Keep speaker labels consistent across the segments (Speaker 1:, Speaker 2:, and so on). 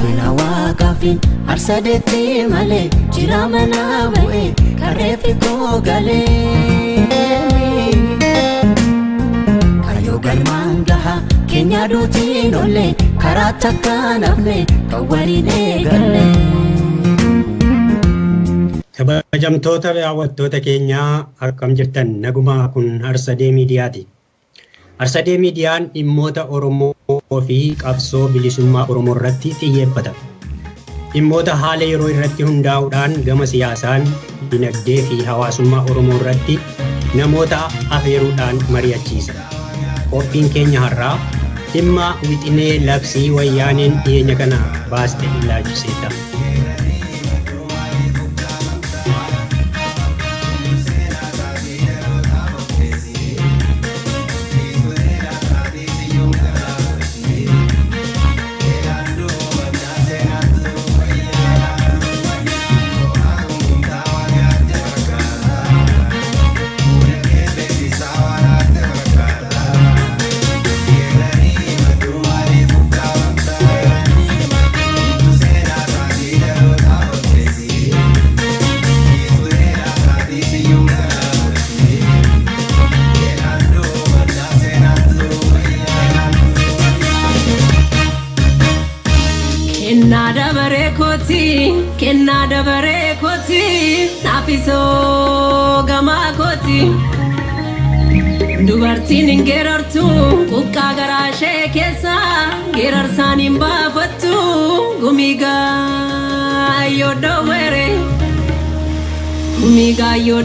Speaker 1: Suna waaqafin arsadetti malee jira mana bu'e karreefi koo galee kayyoo galmaan gaha keenya duutiin olle karaa takka nafne kan waliin eegalle.
Speaker 2: Kabajamtoota daawwattoota keenyaa akkam jirtan nagumaa kun Arsadee Miidiyaati. Arsadee Miidiyaan dhimmoota Oromoo fi qabsoo bilisummaa Oromoo irratti xiyyeeffata. Dhimmoota haala yeroo irratti hundaa'uudhaan gama siyaasaan, dinagdee fi hawaasummaa Oromoo irratti namoota afeeruudhaan mari'achiisa. Qophiin keenya har'aa dhimma wixinee labsii wayyaaneen dhiyeenya kana baaste ilaalchiseeta.
Speaker 3: Kennada bareekoti nafiso gama koti dubartiin hin geerartu buqqaa garaa ishee keessa geerarsaan hin baafattu gumigaa yoo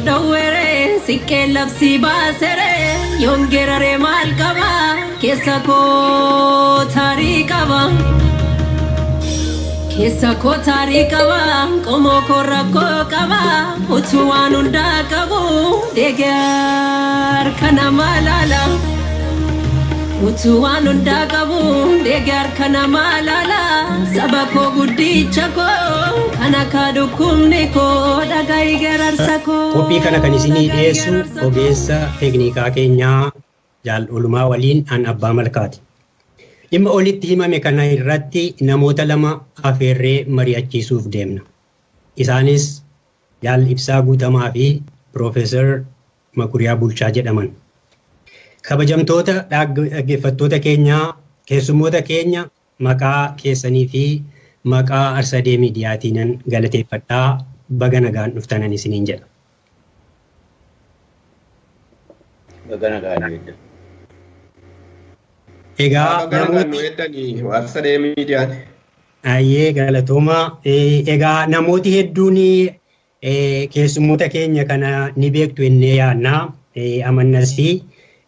Speaker 3: dhowwere siqqee labsii baasere yoon geeraree maal qaba keessa koo taarii qaba. Keessa koo taarii qaba qomoo koo rakkoo qaba utuu waan hundaa qabu deeggar kana malaala utuu waan hundaa qabu deeggar kana malaala saba koo guddicha koo kana kaadhukumni koo dhaga'i gararsa koo.
Speaker 2: Qophii kana kan isinii dhiyeessu ogeessa teeknikaa keenyaa Jaal Olumaa waliin an Abbaa Malkaati. Dhimma olitti himame kana irratti namoota lama afeerree mari'achiisuuf deemna. Isaanis Jaal Ibsaa Guutamaa fi Piroofeesar Makuriyaa Bulchaa jedhaman. Kabajamtoota dhaggeeffattoota keenyaa keessummoota keenya maqaa keessanii fi maqaa Arsadee Miidiyaatiin galateeffadhaa baga nagaan dhuftanan isiniin jedha.
Speaker 4: Baga nagaan.
Speaker 2: Egaa
Speaker 4: Arsadee Miidiyaati.
Speaker 2: Ayyee galatooma. Egaa namooti hedduun keessummoota keenya kana ni beektu jennee yaadna amannasii.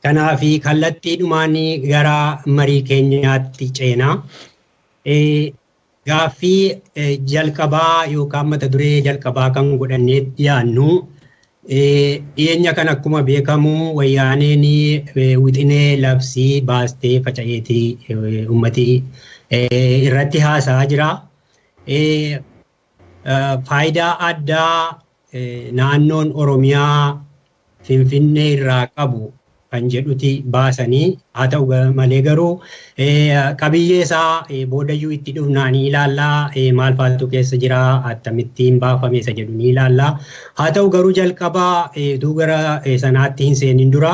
Speaker 2: Kanaaf kallattiidhumaan gara marii keenyaatti ceena. Gaaffii jalqabaa yookaan mata duree jalqabaa kan godhannee dhiyaannu. Dhiyeenya kan akkuma beekamu wayyaaneen wixinee labsii baastee faca'eetii uummatii irratti haasa'aa jira. Faayidaa addaa naannoon Oromiyaa Finfinnee irraa qabu kan jedhuti baasanii haa ta'u malee garuu qabiyyee isaa boodayyuu itti dhufnaanii ilaallaa maal faatu keessa jira akkamittiin baafame isa jedhu ni ilaallaa. Haa ta'u garuu jalqabaa gara sanaatti hin seenin dura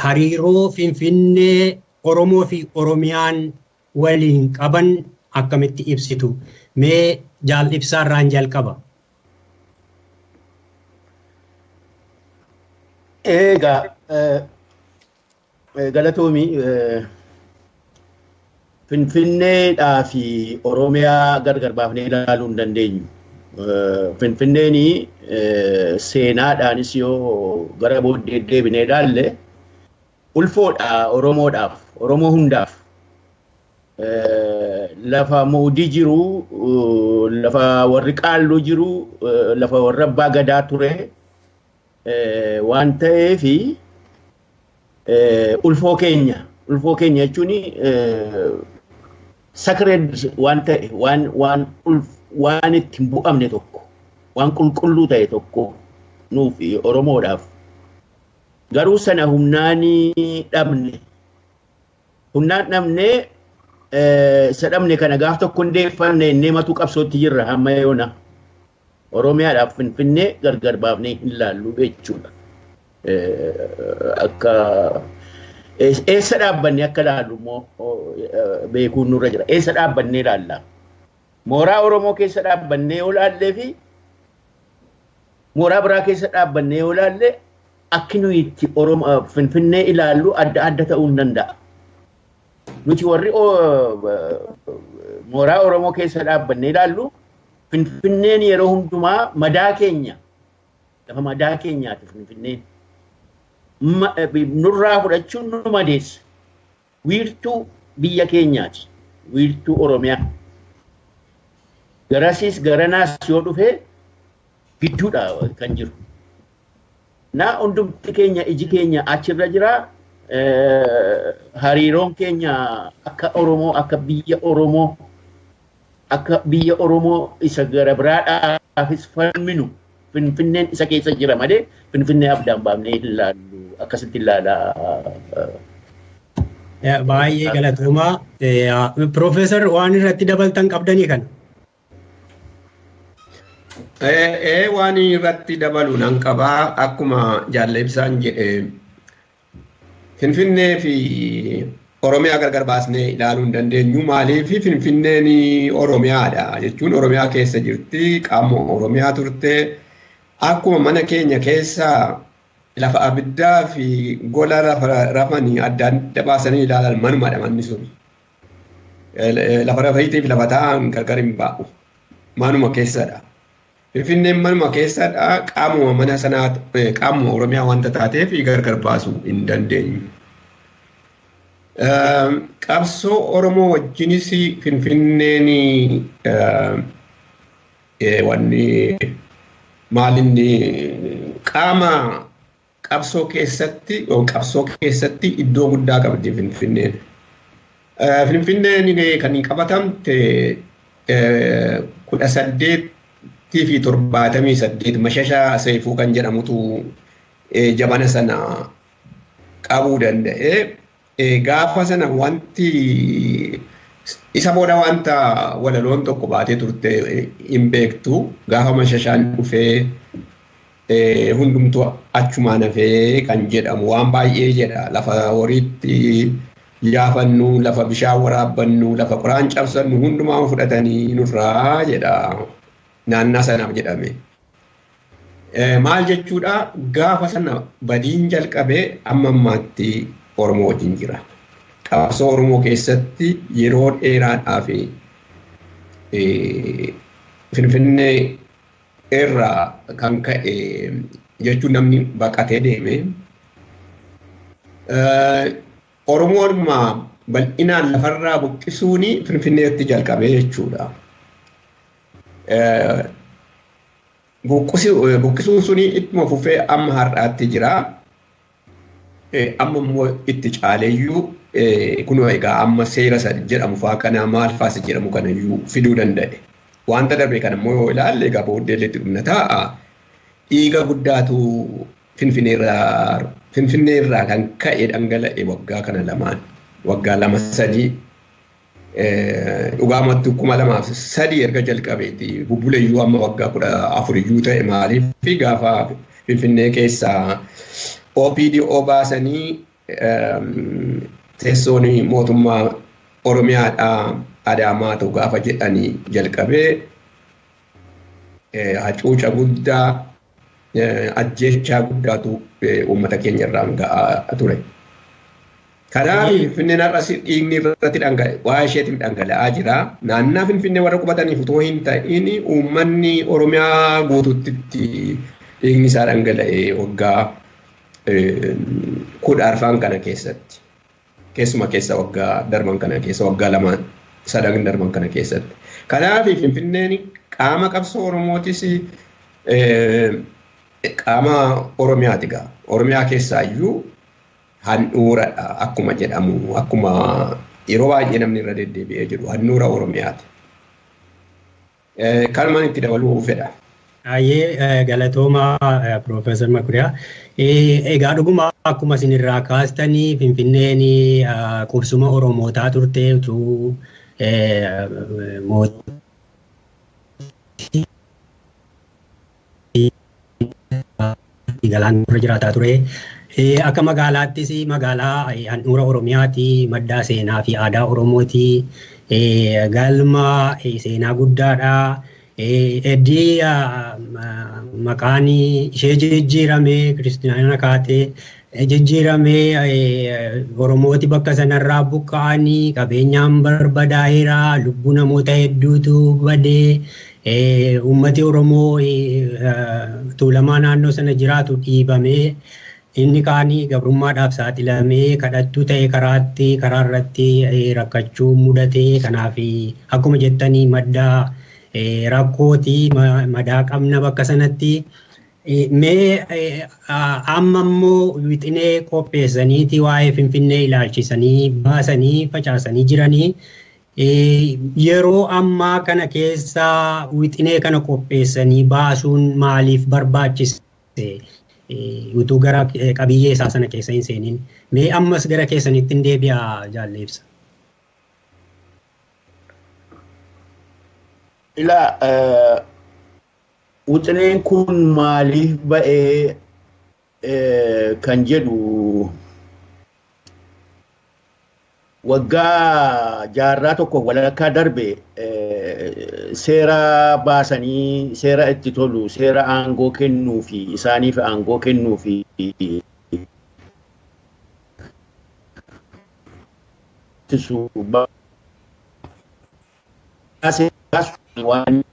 Speaker 2: hariiroo Finfinnee Oromoo fi Oromiyaan waliin qaban akkamitti ibsitu mee Jaal Ibsaarraan jalqaba.
Speaker 4: Egaa galatoomi Finfinneedhaa fi Oromiyaa gargar baafnee ilaaluu hin dandeenyu. Finfinneen seenaadhaanis yoo gara booddee deebinee ilaalle ulfoodha Oromoodhaaf, Oromoo hundaaf. Lafa moodii jiru, lafa warri qaalluu jiru, lafa warra abbaa gadaa ture. Waan ta'eef ulfoo keenya jechuun sacred waan ta'e waan itti hin bu'amne tokko waan qulqulluu ta'e tokko nuuf Oromoodhaaf garuu sana humnaan dhabne sadhamne kana gaaf tokko hundeeffanne innee matuu qabsootti jirra hamma yoona. Oromiyaadhaaf Finfinnee gargar baafnee hin laallu jechuudha. Akka eessa dhaabbanne akka laallu immoo beekuun nurra jira. Eessa dhaabbannee laalla? Mooraa Oromoo keessa dhaabbannee yoo laallee fi mooraa biraa keessa dhaabbannee yoo laallee akki nuyi itti Finfinnee ilaallu adda adda ta'uu hin danda'a. Nuti warri mooraa Oromoo keessa dhaabbannee ilaallu Finfinneen yeroo hundumaa madaa keenya lafa madaa keenyaati Finfinneen. Nurraa fudhachuun nu madeessa. Wiirtuu biyya keenyaati. Wiirtuu Oromiyaa. Garasiis garanaas yoo dhufe gidduudha kan jiru. Naa hundumti keenya iji keenya achirra jira. Hariiroon keenya akka Oromoo akka biyya Oromoo isa gara biraadhaafis falminu Finfinneen isa keessa jira malee Finfinnee abdaan baafnee ilaallu akkasitti ilaalaa.
Speaker 2: Baay'ee galatoomaa. Profeesar waan irratti dabaltan qabdanii kana.
Speaker 5: Waan irratti dabalu nan qabaa akkuma jaalala ibsaan jedhe Finfinnee fi Oromiyaa gargar baasnee ilaaluu hin dandeenyu. Maaliif Finfinneen Oromiyaadha jechuun Oromiyaa keessa jirti, qaama Oromiyaa turte. Akkuma mana keenya keessa lafa abiddaa fi gola rafanii adda adda baasanii ilaalan manumadha manni sun. Lafa rafayitee fi lafa taa'an gargar hin baa'u. Manuma keessadha. Finfinneen manuma keessadha. Qaamuma mana sanaa qaamuma Oromiyaa wanta taateef gargar baasuu hin dandeenyu. Qabsoo Oromoo wajjinis Finfinneen wanni maalinni qaama qabsoo keessatti iddoo guddaa qabdi Finfinneen. Finfinneen kan qabatamte 1878 Mashashaa Seifuu kan jedhamutu jabana sana qabuu danda'e. Gaafa sana wanti isa booda wanta walaloon tokko baatee turte hin beektu. Gaafa Mashashaan dhufee hundumtuu achumaan hafee kan jedhamu waan baay'ee jedha. Lafa horiitti yaafannu, lafa bishaan waraabbannu, lafa qoraan cabsannu hundumaa fudhatanii nurraa jedha. Naannaa sanaaf jedhame. Maal jechuudha? Gaafa sana badiin jalqabee amma ammaatti Oromoo wajjin jira. Qabsoo Oromoo keessatti yeroo dheeraadhaaf Finfinnee irraa kan ka'e jechuun namni baqatee deeme. Oromoon bal'inaan lafarraa buqqisuun Finfinneetti jalqabee jechuudha. Buqqisuun suni ittuma fufee amma har'aatti jira. Amma immoo itti caaleeyyuu kunoo egaa amma seera jedhamu fa'aa kana maal fa'aas jedhamu kanayyuu fiduu danda'e. Wanta darbe kana immoo yoo ilaalle egaa booddeelleetti dhumna ta'a. Dhiiga guddaatu Finfinneerraa kan ka'e dhangala'e waggaa kana lamaan. Waggaa 2-3 dhugaamattu 2003 erga jalqabeeti. Bubbuleeyyuu amma waggaa 14 ta'e maaliif gaafa Finfinnee keessaa OPDO baasanii teessoon mootummaa Oromiyaadhaa Adaamaatu gaafa jedhanii jalqabee hacuuca guddaa ajjeechaa guddaatu uummata keenya irraan ga'aa ture. Kanaaf Finfinneen har'as dhiigni irratti waa isheetiin dhangala'aa jira. Naannaa Finfinnee warra qubataniif utoo hin ta'in uummanni Oromiyaa guutuutti dhiigni isaa dhangala'ee waggaa 10 kana keessatti. Keessuma keessa waggaa darban kana keessa waggaa 2-3 darban kana keessatti. Kanaaf Finfinneen qaama qabsoo Oromootis qaama Oromiyaati gaa. Oromiyaa keessaayyuu handhuuradha akkuma jedhamu akkuma yeroo baay'ee namni irra deddeebi'ee jiru handhuura Oromiyaati. Kanumaan itti dabaluu fedha.
Speaker 2: Baay'ee galatooma Profeesar Makuriyaa. Egaa dhuguma akkuma isinirraa kaastanii Finfinneen qubsuma Oromootaa turte utuu galaan irra jiraataa ture. Akka magaalaattis magaalaa handhuura Oromiyaati, madda seenaa fi aadaa Oromooti, galma seenaa guddaadha. Eddii maqaan ishee jijjiirame Kiristiyaana kaatee jijjiirame Oromooti bakka sanarraa buqqa'anii qabeenyaan barbadaa'eera, lubbuu namoota hedduutu badee. Uummati Oromoo tuulamaa naannoo sana jiraatu dhiibamee inni kaanii gabrummaadhaaf saaxilamee kadhattuu ta'e karaa irratti rakkachuu mudatee kanaaf akkuma jettanii madda rakkooti madaa qabna bakka sanatti. Mee amma immoo wixinee qopheessaniiti waa'ee Finfinnee ilaalchisanii baasanii facaasanii jiranii. Yeroo ammaa kana keessa wixinee kana qopheessanii baasuun maaliif barbaachise? Utuu gara qabiyyee isaa sana keessa hin seeniin. Mee ammas gara keessanitti hin deebi'aa jaalleebsa.
Speaker 4: Wixineen kun maaliif ba'ee kan jedhu waggaa jaarraa tokko walakkaa darbe seera baasanii seera itti tolu seera aangoo kennuu fi isaaniif aangoo kennuu fi waan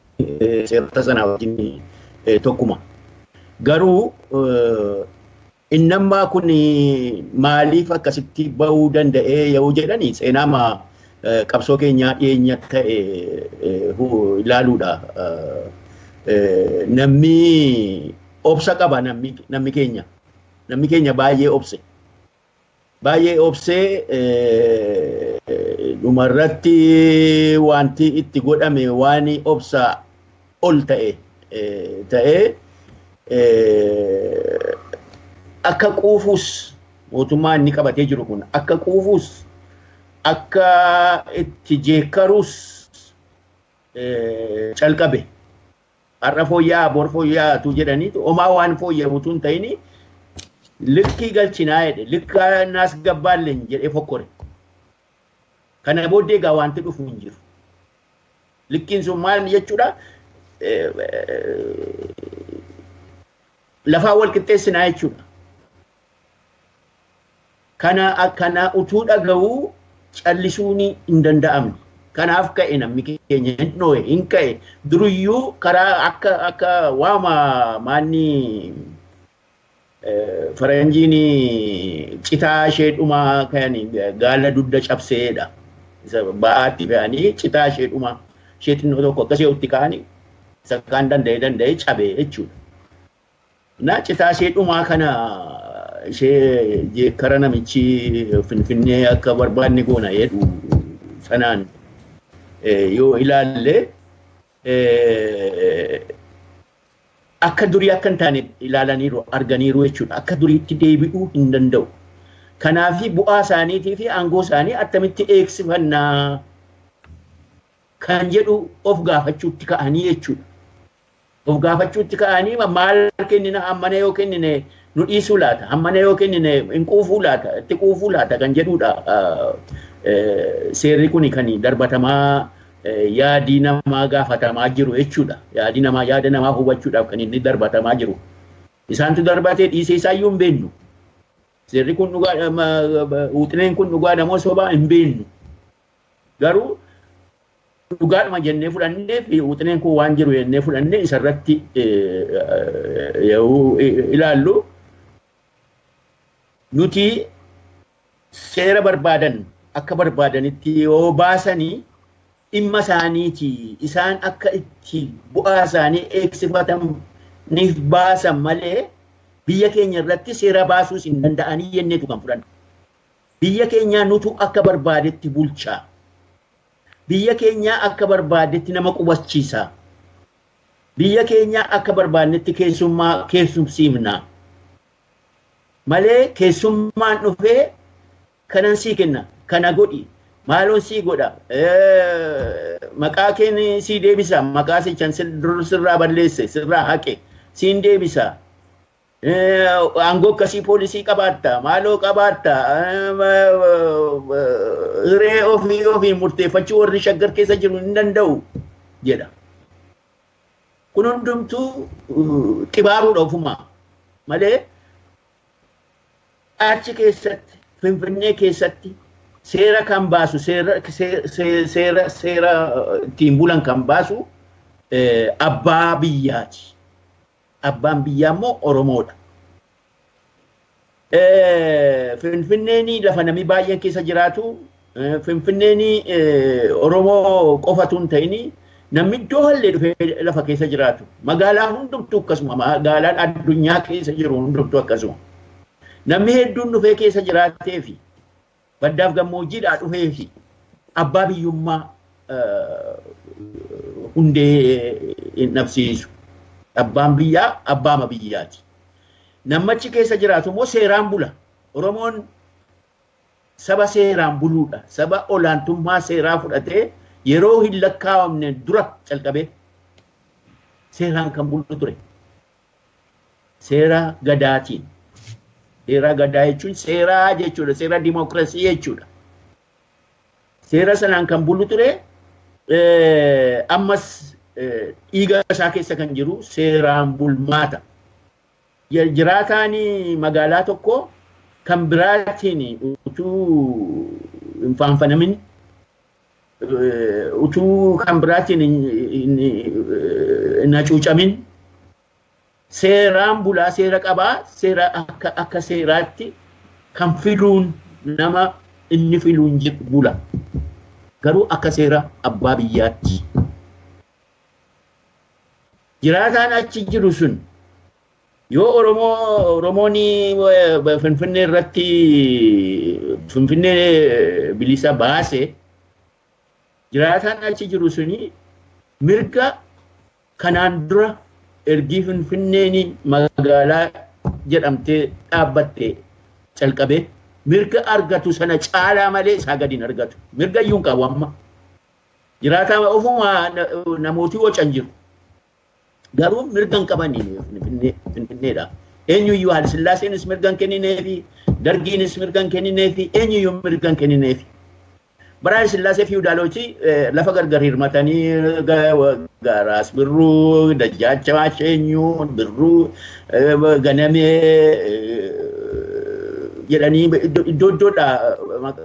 Speaker 4: seerota sana wajjin tokkuma. Garuu innammaa kun maaliif akkasitti bahuu danda'ee yoo jedhani seenaama qabsoo keenyaa dhiyeenya ta'e ilaaluudha. Namni obsa qaba namni keenya baay'ee obse. Baay'ee obsee dhumarratti wanti itti godhame waan obsa ol ta'e akka quufus mootummaan inni qabatee jiru kun akka quufus akka itti jeekkarus calqabe. Har'a fooyya'aa bor fooyya'aatu jedhaniitu homaa waan fooyya'uutu hin ta'ini likkii galchinaa jedhe likkaa naas gabbaalleen jedhee fokkore. Kana booddee egaa wanti dhufu hin jiru. Likkiin sun maal jechuudha? Lafaa wal qixxeessinaa jechuudha. Kana utuu dhaga'uu callisuun hin danda'amne. Kanaaf ka'e namni keenya hin dhoo'e hin ka'e duruyyuu karaa akka waama maanni faranjiin citaa ishee dhumaa kan gaala dudda cabseedha. Ba'aatti fe'anii citaa ishee dhumaa ishee xinnoo tokko akkasii utti ka'anii isa kaan danda'e cabee jechuudha. Na citaa ishee dhumaa kana ishee jeekkara namichi Finfinnee akka barbaanne goona jedhu sanaan yoo ilaalle akka durii akka hin taane ilaalaniiru arganiiru jechuudha. Akka duriitti deebi'uu hin danda'u. Kanaaf bu'aa isaaniitii fi aangoo isaanii attamitti eegsifannaa kan jedhu of gaafachuutti ka'anii jechuudha. Of gaafachuutti ka'anii maal kennina hammana yoo kennine nu dhiisuu laata hammana yoo kennine hin quufuu laata itti quufuu laata kan jedhudha. Seerri kun kan darbatamaa yaadi namaa gaafatamaa jiru jechuudha. Yaada namaa hubachuudhaaf kan inni darbatamaa jiru. Isaantu darbatee dhiisee isaayyuu hin beeknu. Seerri kun wixineen kun dhugaa namoo sobaa hin beeknu. Garuu dhugaadhuma jennee fudhannee fi wixineen kun waan jiru jennee fudhannee isarratti yoo ilaallu nuti seera barbaadan akka barbaadanitti yoo baasanii dhimma isaaniiti isaan akka itti bu'aa isaanii eegsifataniif baasan malee biyya keenya irratti seera baasuus hin danda'anii jenneetu kan fudhannu. Biyya keenyaa nutu akka barbaadetti bulchaa. Biyya keenyaa akka barbaadetti nama qubachiisa. Biyya keenyaa akka barbaadetti keessumsiifna. malee keessummaan dhufee kanan sii kenna kana godhi maaloon sii godha maqaa keen sii deebisa maqaa sichan sirraa balleesse sirraa haqe siin deebisa aangoo akkasii poolisii qabaatta maaloo qabaatta hiree ofii murteeffachuu warri shaggar keessa jiru hin danda'u jedha. Kun hundumtuu xibaaruudha ofumaa malee achi keessatti Finfinnee keessatti seera kan baasu seera ittiin bulan kan baasu abbaa biyyaati. Abbaan biyyaa immoo Oromoodha. Finfinneen lafa namni baay'een keessa jiraatu Finfinneen Oromoo qofatu hin ta'ini namni iddoo hallee dhufee lafa keessa jiraatu magaalaa hundumtuu akkasuma magaalaan addunyaa keessa jiru hundumtuu akkasuma namni hedduun dhufee keessa jiraatee fi baddaaf gammoojjiidhaa dhufee fi abbaa biyyummaa hundee hin dhabsiisu. Abbaan biyyaa abbaama biyyaati. Namichi keessa jiraatu immoo seeraan bula. Oromoon saba seeraan buluudha. Saba olaantummaa seeraa fudhatee yeroo hin lakkaa'amne dura calqabee seeraan kan bulu ture. Seera gadaatiin. Seera gadaa jechuun seeraa jechuudha. Seera dimookiraasii jechuudha. Seera sanaan kan bulu ture ammas dhiiga isaa keessa kan jiru seeraan bulmaata. Jiraataan magaalaa tokko kan biraatiin utuu hin faanfanamin utuu kan biraatiin hin hacuucamin seeraan bulaa seera qabaa seera akka seeraatti kan filuun nama inni filuun bula. Garuu akka seera abbaa biyyaatti. Jiraataan achi jiru sun yoo Oromoon Finfinnee irratti Finfinnee bilisa baase jiraataan achi jiru suni mirga kanaan dura ergi Finfinneen magaalaa jedhamtee dhaabbatte calqabee mirga argatu sana caalaa malee isaa gadi hin argatu. Mirga iyyuu hin qabu amma. Jiraataan ofuma namooti wacan jiru. Garuu mirgan qabanii Finfinneedha. Eenyuyyuu Haile Sillaaseenis mirgan kennineefi, Dargiinis mirgan kennineefi, eenyuyyuu mirgan kennineefi. Bara Haile Sillaasee fi Udaalooti lafa gargar hirmatanii Raas Birruu, Dajjaachaa Sheenyuu, Birruu, Ganamee jedhanii iddoo iddoodha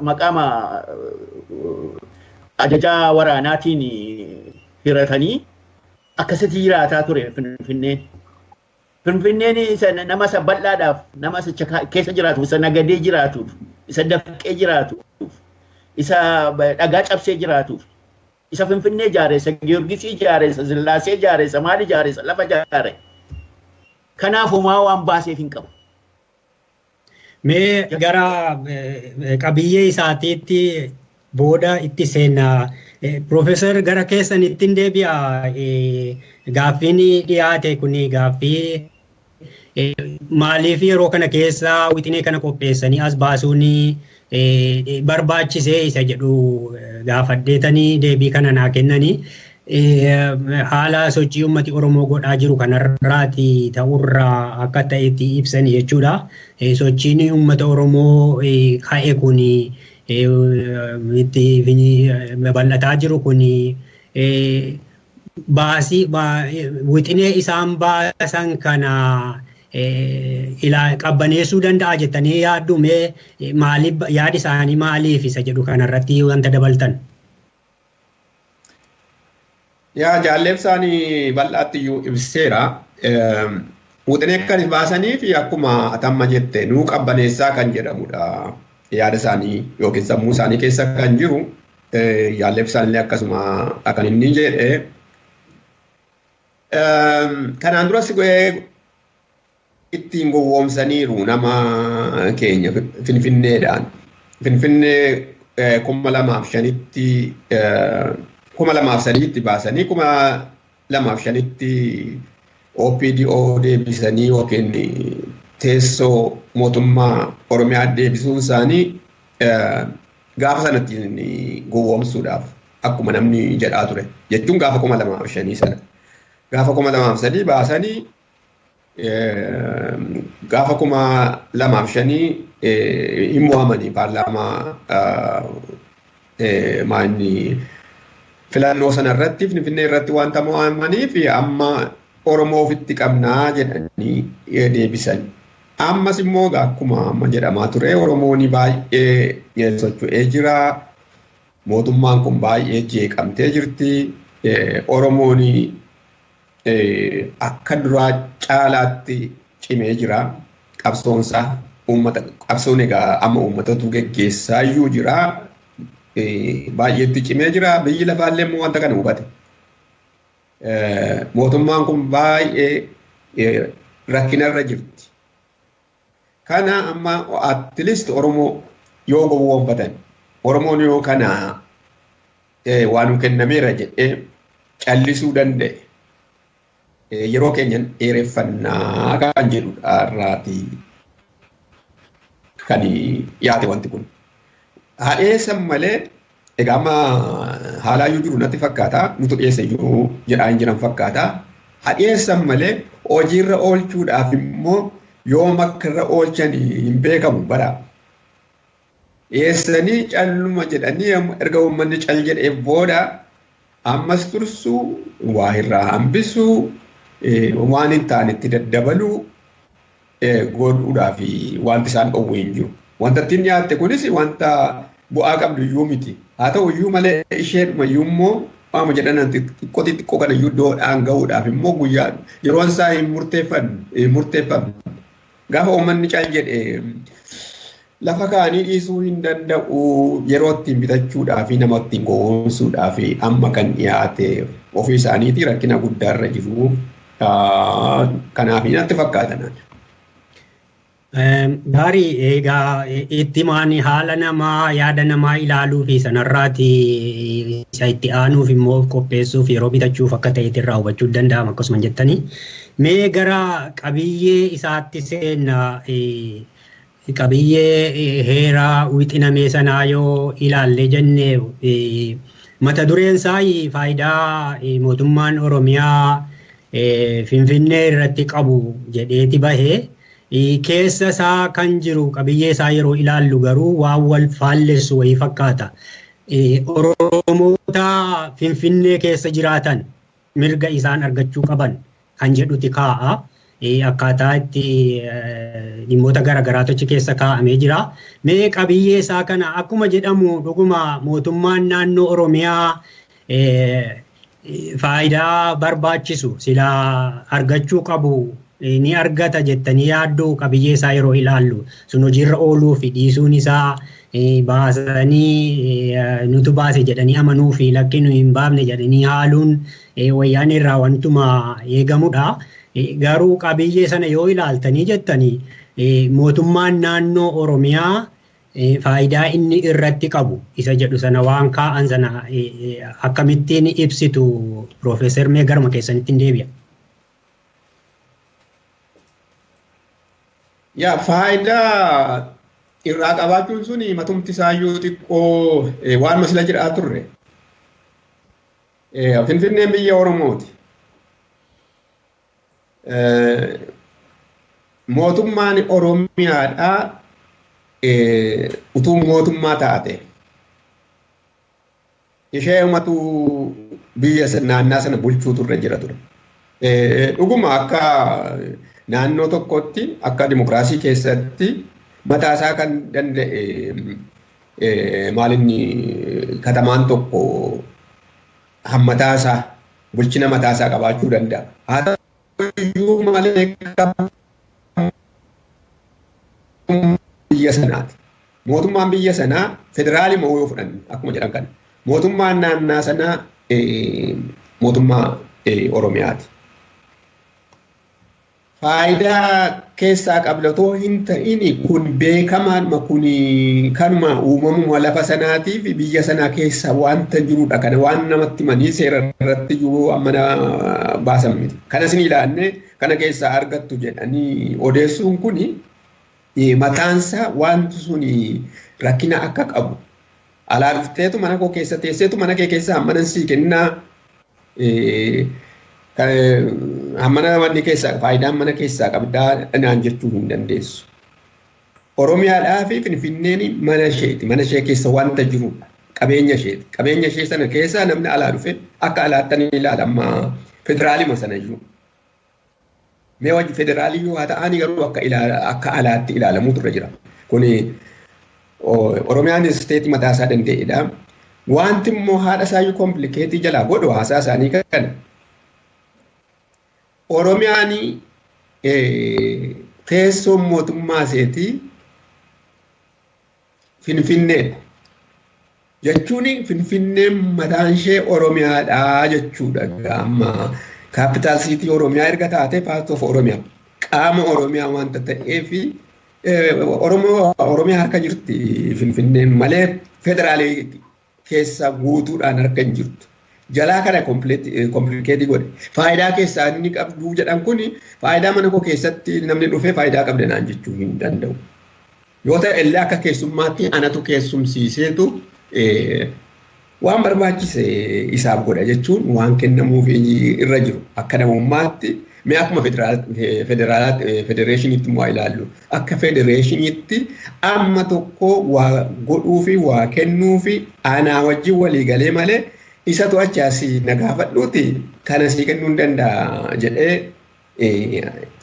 Speaker 4: maqaama ajajaa waraanaatiin hiratanii akkasitti jiraataa ture Finfinneen. Finfinneen nama isa bal'aadhaaf nama isa keessa jiraatu isa nagadee jiraatuuf isa dafqee jiraatuuf isa dhagaa cabsee jiraatuuf isa Finfinnee ijaare isa Giyoorgisii ijaare isa Sillaasee ijaare isa maal ijaare isa lafa ijaare. Kanaaf homaa waan baaseef hin qabu.
Speaker 2: Mee gara qabiyyee isaatiitti booda itti seenaa. Profeesar gara keessan ittiin deebi'a gaaffiin dhiyaate kun gaaffii maaliif yeroo kana keessa wixinee kana qopheessanii as baasuun barbaachisee isa jedhu gaafaddeetanii deebii kana naa kennanii haala sochii uummati Oromoo godhaa jiru kanarraati ta'urraa akka ta'etti ibsanii jechuudha. Sochiin uummata Oromoo ka'e kun itti bal'ataa jiru kun wixinee isaan baasan kana qabbaneessuu danda'a jettanii yaaddu mee maaliif yaadi isaanii maaliif isa jedhu kanarratti wanta dabaltan?
Speaker 5: Yaa jaalleebsaanii bal'aatti iyyuu ibseera. Wixinee kan baasanii fi akkuma atamma jette nuu qabbaneessaa kan jedhamudha. Yaada isaanii yookiin sammuu isaanii keessa kan jiru jaalleebsaanillee akkasuma akkan inni jedhe. Kanaan duras ittiin gowwoomsaniiru nama keenya Finfinneedhaan. Finfinnee 2005tti 2003tti baasanii 2005tti OPDO deebisanii yookiin teessoo mootummaa Oromiyaa deebisuun isaanii gaafa sanatti gowwoomsuudhaaf akkuma namni jedhaa ture jechuun gaafa 2005 sana gaafa 2003 baasanii gaafa 2005 hin mo'amanii paarlaamaa maanni filannoo sana irratti Finfinnee irratti wanta mo'amaniif amma Oromoo ofitti qabnaa jedhanii deebisan. Ammas immoo akkuma amma jedhamaa ture Oromoon baay'ee socho'ee jira. Mootummaan kun baay'ee jeeqamtee jirti. Oromoon akka duraa caalaatti cimee jira. Qabsoonsaa qabsoon egaa amma uummatatu geggeessaa iyyuu jira. Baay'eetti cimee jira. Biyyi lafaallee immoo wanta kana hubate. Mootummaan kun baay'ee rakkinarra jirti. Kana amma at least Oromoo yoo gowwoomfatan Oromoon yoo kana waan kennameera jedhee callisuu danda'e yeroo keenyan dheereffannaa kan jedhudha irraati kan yaate wanti kun. Haadheessan malee egaa amma haalaayyuu jiru natti fakkaata nutu dhiyeessa iyyuu jedhaa hin jiran fakkaata. Haadheessan malee hojiirra oolchuudhaaf immoo yoo makkarra oolchan hin beekamu bara. Dhiyeessanii calluma jedhanii erga uummanni cal jedhee booda ammas tursuu waa irraa hambisuu waan hin taanetti daddabaluu godhuudhaaf wanti isaan dhowwee hin jiru. Wanta ittiin nyaatte kunis wanta bu'aa qabdu iyyuu miti. Haa ta'u iyyuu malee isheedhuma iyyuu immoo waama jedhan xiqqoo kana iyyuu iddoodhaan gahuudhaaf immoo guyyaa yeroon isaa hin murteeffamne. Gaafa uummanni cal jedhee lafa kaanii dhiisuu hin danda'u yeroo ittiin bitachuudhaa fi nama ittiin gowwoomsuudhaa fi amma kan dhiyaate ofii isaaniitii rakkina guddaarra jiru. Kanaaf natti fakkaatan.
Speaker 2: Gaarii egaa itti maani haala namaa yaada namaa ilaaluu fi sanarraati isa itti aanuuf immoo qopheessuuf yeroo bitachuuf akka ta'etti irraa hubachuu danda'ama akkasuma jettanii. Mee gara qabiyyee isaatti seenna qabiyyee heeraa wixinamee sanaa yoo ilaalle jennee mata dureen isaa faayidaa mootummaan Oromiyaa Finfinnee irratti qabu jedheeti bahee. Keessa isaa kan jiru qabiyyee isaa yeroo ilaallu garuu waan wal faallessu wayii fakkaata. Oromoota Finfinnee keessa jiraatan mirga isaan argachuu qaban kan jedhuti kaa'a. Akkaataa itti dhimmoota garaagaraatu achi keessa kaa'amee jira. Mee qabiyyee isaa kana akkuma jedhamu dhuguma mootummaan naannoo Oromiyaa faayidaa barbaachisu silaa argachuu qabu. Ni argata jettanii yaadduu qabiyyee isaa yeroo ilaallu sun hojiirra ooluu fi dhiisuun isaa baasanii nutu baase jedhanii amanuu fi lakki nu hin baafne jedhanii haaluun wayyaan irraa wantuma eegamudha. Garuu qabiyyee sana yoo ilaaltanii jettanii mootummaan naannoo Oromiyaa faayidaa inni irratti qabu isa jedhu sana waan kaa'an sana akkamittiin ibsitu Piroofeesar mee garuma keessanitti hin deebi'a.
Speaker 5: Yaa faayidaa irraa qabaachuun suni matumti isaayyuu xiqqoo waan masila jedhaa turre. Finfinneen biyya Oromooti. Mootummaan Oromiyaadhaa utuu mootummaa taate. Ishee umatu biyya naannaa sana bulchuu turre jira ture. Dhuguma akka naannoo tokkotti akka dimokiraasii keessatti mataasaa kan danda'e maalinni katamaan tokko hammataasaa bulchina mataasaa qabaachuu danda'a. Haa ta'uyyuu malee biyya sanaati. Mootummaan biyya sanaa federaalii moo yoo fudhan akkuma jedhan kana. Mootummaan naannaa sanaa mootummaa Oromiyaati. faayidaa keessaa qablatoo hin ta'ini kun beekamaadhuma kun kanuma uumamuma lafa sanaatii fi biyya sanaa keessa wanta jirudha. Kana waan namatti manii seera irratti jiru ammana baasan miti. Kanas ni ilaalle kana keessaa argattu jedhanii odeessuun kun mataansaa wanti sun rakkina akka qabu. Alaa dhufteetu mana koo keessa teesseetu mana kee keessa hammanan sii kennaa hammana manni keessaa faayidaan mana keessaa qabdaa naan jechuu hin dandeessu. Oromiyaadhaa fi Finfinneen mana isheeti. Mana ishee keessa wanta jirudha. Qabeenya isheeti. Qabeenya ishee sana keessaa namni alaa dhufe akka alaatti ilaalama federaalima sana jiru. Mee wajji federaalii yoo haa ta'ani garuu akka alaatti ilaalamuutu irra jira. Kuni Oromiyaan isteetii mataa isaa danda'edha. Wanti immoo haadha isaayyuu komplikeetii jalaa godhu haasaa isaanii kana. Oromiyaan teessoon mootummaa iseetii Finfinneedha. Jechuun Finfinneen mataan ishee Oromiyaadhaa jechuudha. Amma capital city Oromiyaa erga taate part of Oromiyaa. Qaama Oromiyaa wanta ta'eefi Oromiyaa harka jirti Finfinneen malee federaalii keessa guutuudhaan harka hin jirtu. Jalaa kana komplikeetii godhe. Faayidaa keessaa inni qabdu jedhan kun faayidaa mana koo keessatti namni dhufee faayidaa qabda naan jechuu hin danda'u. Yoo ta'e illee akka keessummaatti anatu keessumsiiseetu waan barbaachise isaaf godha jechuun waan kennamuuf irra jiru. Akka namummaatti mee akkuma federeeshiniitti waa ilaallu. Akka federeeshiniitti amma tokko waa godhuu fi waa kennuu fi anaa wajjin walii galee malee isatu achaasii na gaafadhuuti kana sii kennuu hin danda'a jedhee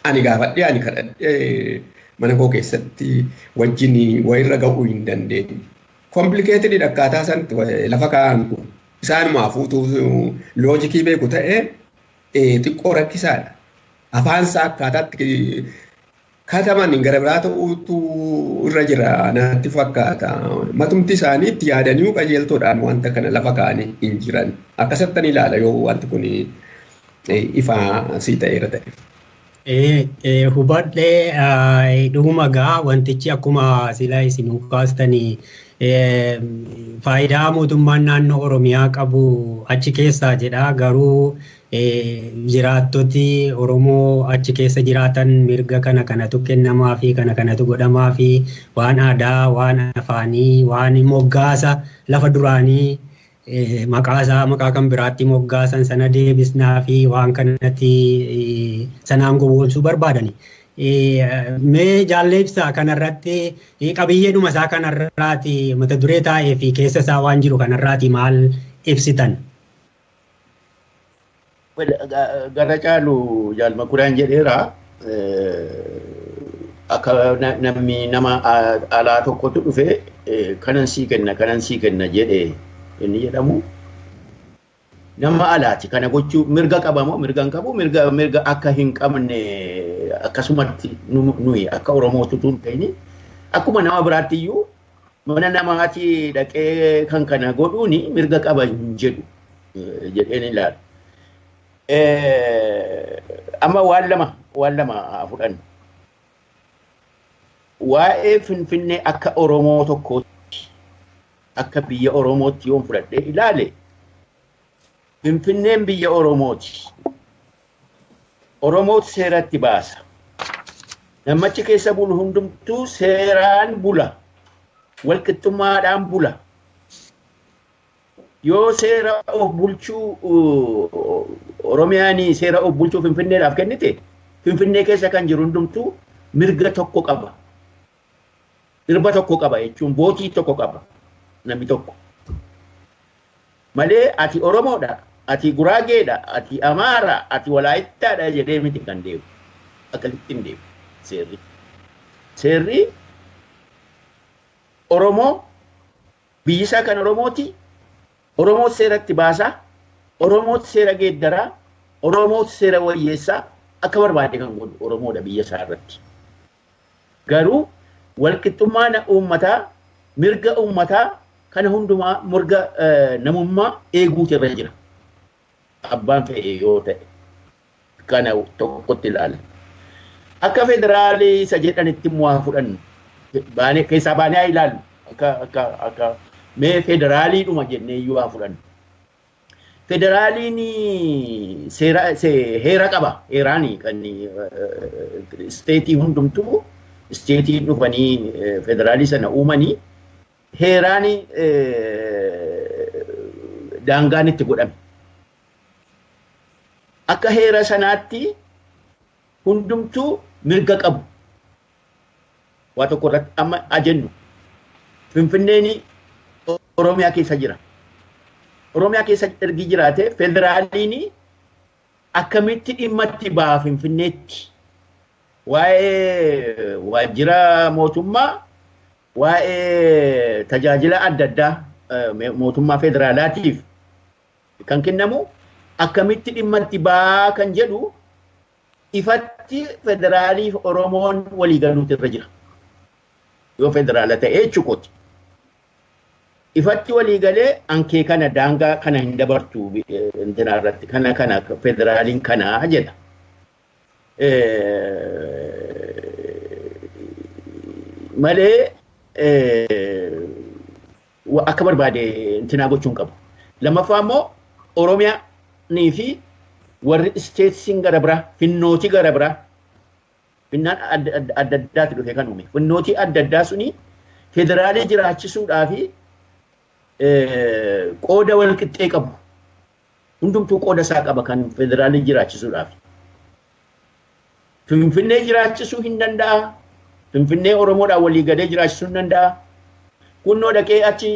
Speaker 5: ani gaafadhee ani kadhadhee mana koo keessatti wajjin wayirra ga'uu hin dandeenye. Komplikeetidhi akkaataa sanatti lafa kaa'an kun isaanuma fuutuu loojikii beeku ta'ee xiqqoo rakkisaadha. Afaansaa akkaataatti kataman gara biraa ta'uutu irra jira natti fakkaata. Matumti isaanii itti yaadanii qajeeltoodhaan wanta kana lafa kaa'anii hin jiran. Akkasattan ilaala yoo wanti kun ifaa sii ta'eera ta'e.
Speaker 2: Hubadhee dhuguma gaa wantichi akkuma sila isin kaastanii faayidaa mootummaan naannoo Oromiyaa qabu achi keessaa jedha garuu jiraattoti Oromoo achi keessa jiraatan mirga kanatu kennamaa fi kanatu godhamaa fi waan aadaa, waan afaanii, waan moggaasa lafa duraanii maqaa kan biraatti moggaasan sana deebisnaa fi waan kanatti sanaan gowwoomsuu barbaadani. Mee jaalleebsaa kanarratti qabiyyeedhuma isaa kanarraati mata duree taa'ee fi keessa isaa waan jiru kanarraati maal ibsitan?
Speaker 4: Gara caalu jaalma kuraan jedheera akka namni nama alaa tokkotu dhufe kanan sii kenna jedhee inni jedhamu nama alaati. Kana gochuu mirga qabamoo mirga hin qabu mirga akka hin qabne akkasumatti nuyi akka Oromootu tun ta'ini akkuma nama biraatti iyyuu mana namaati dhaqee kan kana godhuuni mirga qaba hin jedhu jedheen ilaala. Amma waan lama fudhannu. Waa'ee Finfinnee akka Oromoo tokkootti akka biyya Oromootti yoon fudhadhee ilaale Finfinneen biyya Oromooti. Oromootu seeratti baasa. Namichi keessa bulu hundumtuu seeraan bula. Walqixxummaadhaan bula. Yoo seera of bulchuu Oromiyaan seera of bulchuu Finfinneedhaaf kennite Finfinnee keessa kan jiru hundumtuu mirga tokko qaba. Dirba tokko qaba jechuun bootii tokko qaba namni tokko. Malee ati Oromoodha, ati Guraageedha, ati Amaara, ati Walaayittaadha jedhee miti kan deemu. Akkasitti hin deemu seerri. Seerri Oromoo biyyisaa kan Oromooti. Oromoo seeratti baasaa, Oromoo seera geeddaraa, Oromoo seera wayyeessaa akka barbaade kan godhu Oromoodha biyya isaa irratti. Garuu walqixxummaa uummataa, mirga uummataa kana hundumaa mirga namummaa eeguutu irra jira. Abbaan fe'e yoo ta'e kana tokkotti ilaala. akka federaalii isa jedhanitti waa fudhannu baanee keessaa baanee haa ilaallu akka mee federaaliidhuma jennee iyyuu haa fudhannu. Federaaliin heera qaba. Heeraani kan isteetii hundumtuu isteetii dhufanii federaalii sana uumanii heeraani daangaan itti godhame. Akka heera sanaatti hundumtuu mirga qabu. Waa tokko irratti amma ajennu. Finfinneen Oromiyaa keessa jira. Oromiyaa keessa ergi jiraate federaaliin akkamitti dhimma itti ba'a Finfinneetti waa'ee waajjira mootummaa waa'ee tajaajila adda addaa mootummaa federaalaatiif kan kennamu akkamitti dhimma itti ba'a kan jedhu ifatti federaalii Oromoon walii galuutu irra jira. Yoo federaala ta'ee jechuudha. Ifatti walii galee ankee kana daangaa kana hin dabartu intina irratti kana federaaliin kana jedha. Malee akka barbaade intina gochuun qabu. Lammaffaa immoo Oromiyaa fi warri isteetsiin gara biraa finnootii gara biraa finnaan adda addaatti dhufe kan uume. Finnootii adda addaa suni federaalii jiraachisuudhaafi qooda wal qixxee qabu. Hundumtuu qooda isaa qaba kan federaalii jiraachisuudhaaf. Finfinnee jiraachisuu hin danda'a. Finfinnee Oromoodhaan walii galee jiraachisuu hin danda'a. Kunnoo dhaqee achi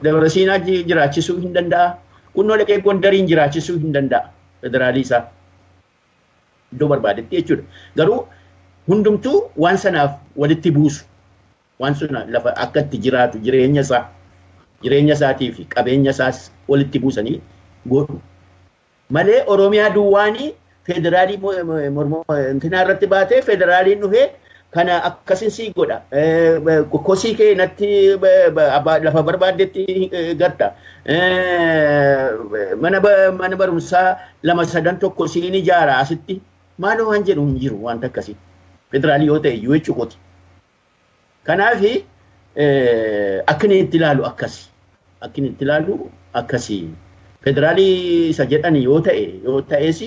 Speaker 4: Dabra Siinaa jiraachisuu hin danda'a. Kunnoo dhaqee Gondariin jiraachisuu hin danda'a. Federaalii isaa iddoo barbaadetti jechuudha. Garuu hundumtuu waan sanaaf walitti buusu. Waan sun lafa akka itti jiraatu jireenya isaatii fi qabeenya isaas walitti buusanii godhu. Malee Oromiyaa duwwaanii federaalii intinaa irratti baatee federaaliin dhufee kana akkasin sii godha. Kosii kee natti lafa barbaaddetti gatta. Mana barumsaa 2-3 siin ijaara asitti maaloo waan jedhu hin jiru wanta akkasii. Federaalii yoo ta'e iyyuu jechuudha. Kanaaf akkini itti ilaalu akkasi. Akkini itti ilaalu akkasi. Federaalii isa jedhan yoo ta'es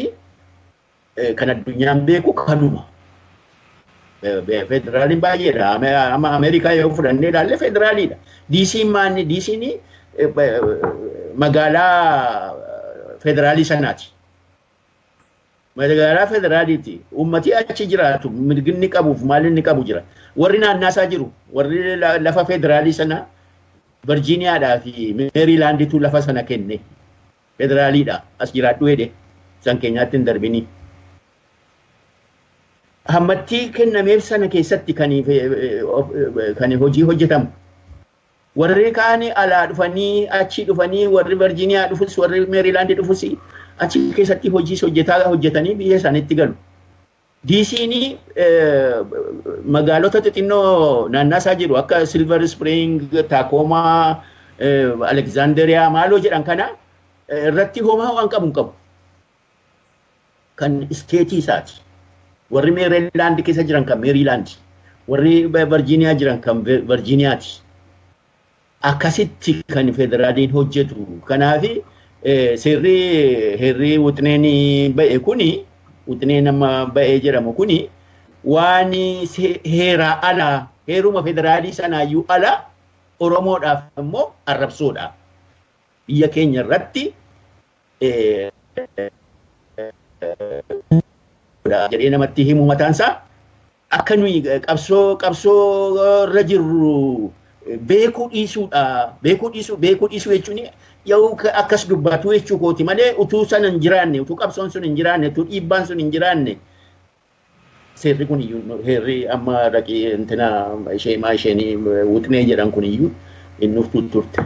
Speaker 4: kan addunyaan beeku kanuma. Federaaliin baay'eedha. Amma Ameerikaa yoo fudhannee ilaalle federaaliidha. DC'n magaalaa federaalii sanaati. Magaalaa federaaliiti. Uummatii achi jiraatu mirginni qabuuf maalinni qabu jira. Warri naannaasaa jiru. Warri lafa federaalii sana Virgiiniyaadhaa fi Meeriilaandiitu lafa sana kenne. Federaaliidha. As jiraadhu jedhe. San keenyaatti hin darbini. Hammattii kennameef sana keessatti kan hojii hojjetamu. Warri kaan alaa dhufanii achi dhufanii warri Virgiiniyaa dhufus warri Meeriilaandii dhufus achi keessatti hojii hojjetanii biyya isaaniitti galu. DC'n magaalota xixinnoo naannaasaa jiru akka Silver Spring, Tacoma, Alexandria maaloo jedhan kana irratti homaa waan qabu. Kan isteetii isaati. Warri Meeriilaand keessa jiran kan Meeriilaand, warri Virgiiniyaa jiran kan Virgiiniyaati. Akkasitti kan federaaliin hojjetu. Kanaaf seerri wixineen ba'e kuni wixineen nama ba'ee jedhamu kuni waan heeraa alaa heeruma federaalii sanaayyuu alaa Oromoodhaaf immoo arrabsoodha. Biyya keenya irratti jedhee namatti himu mataansaa akka nuyi qabsoo irra jirru beekuu dhiisuudha. Beekuu dhiisuu jechuun yoo akkas dubbatu jechuu kooti malee utuu sana hin jiraanne, utuu qabsoon sun hin jiraanne, utuu dhiibbaan sun hin jiraanne seerri kun iyyuu heerri amma dhaqee intina isheen wixinee jedhan kun iyyuu hin dhuftu turte.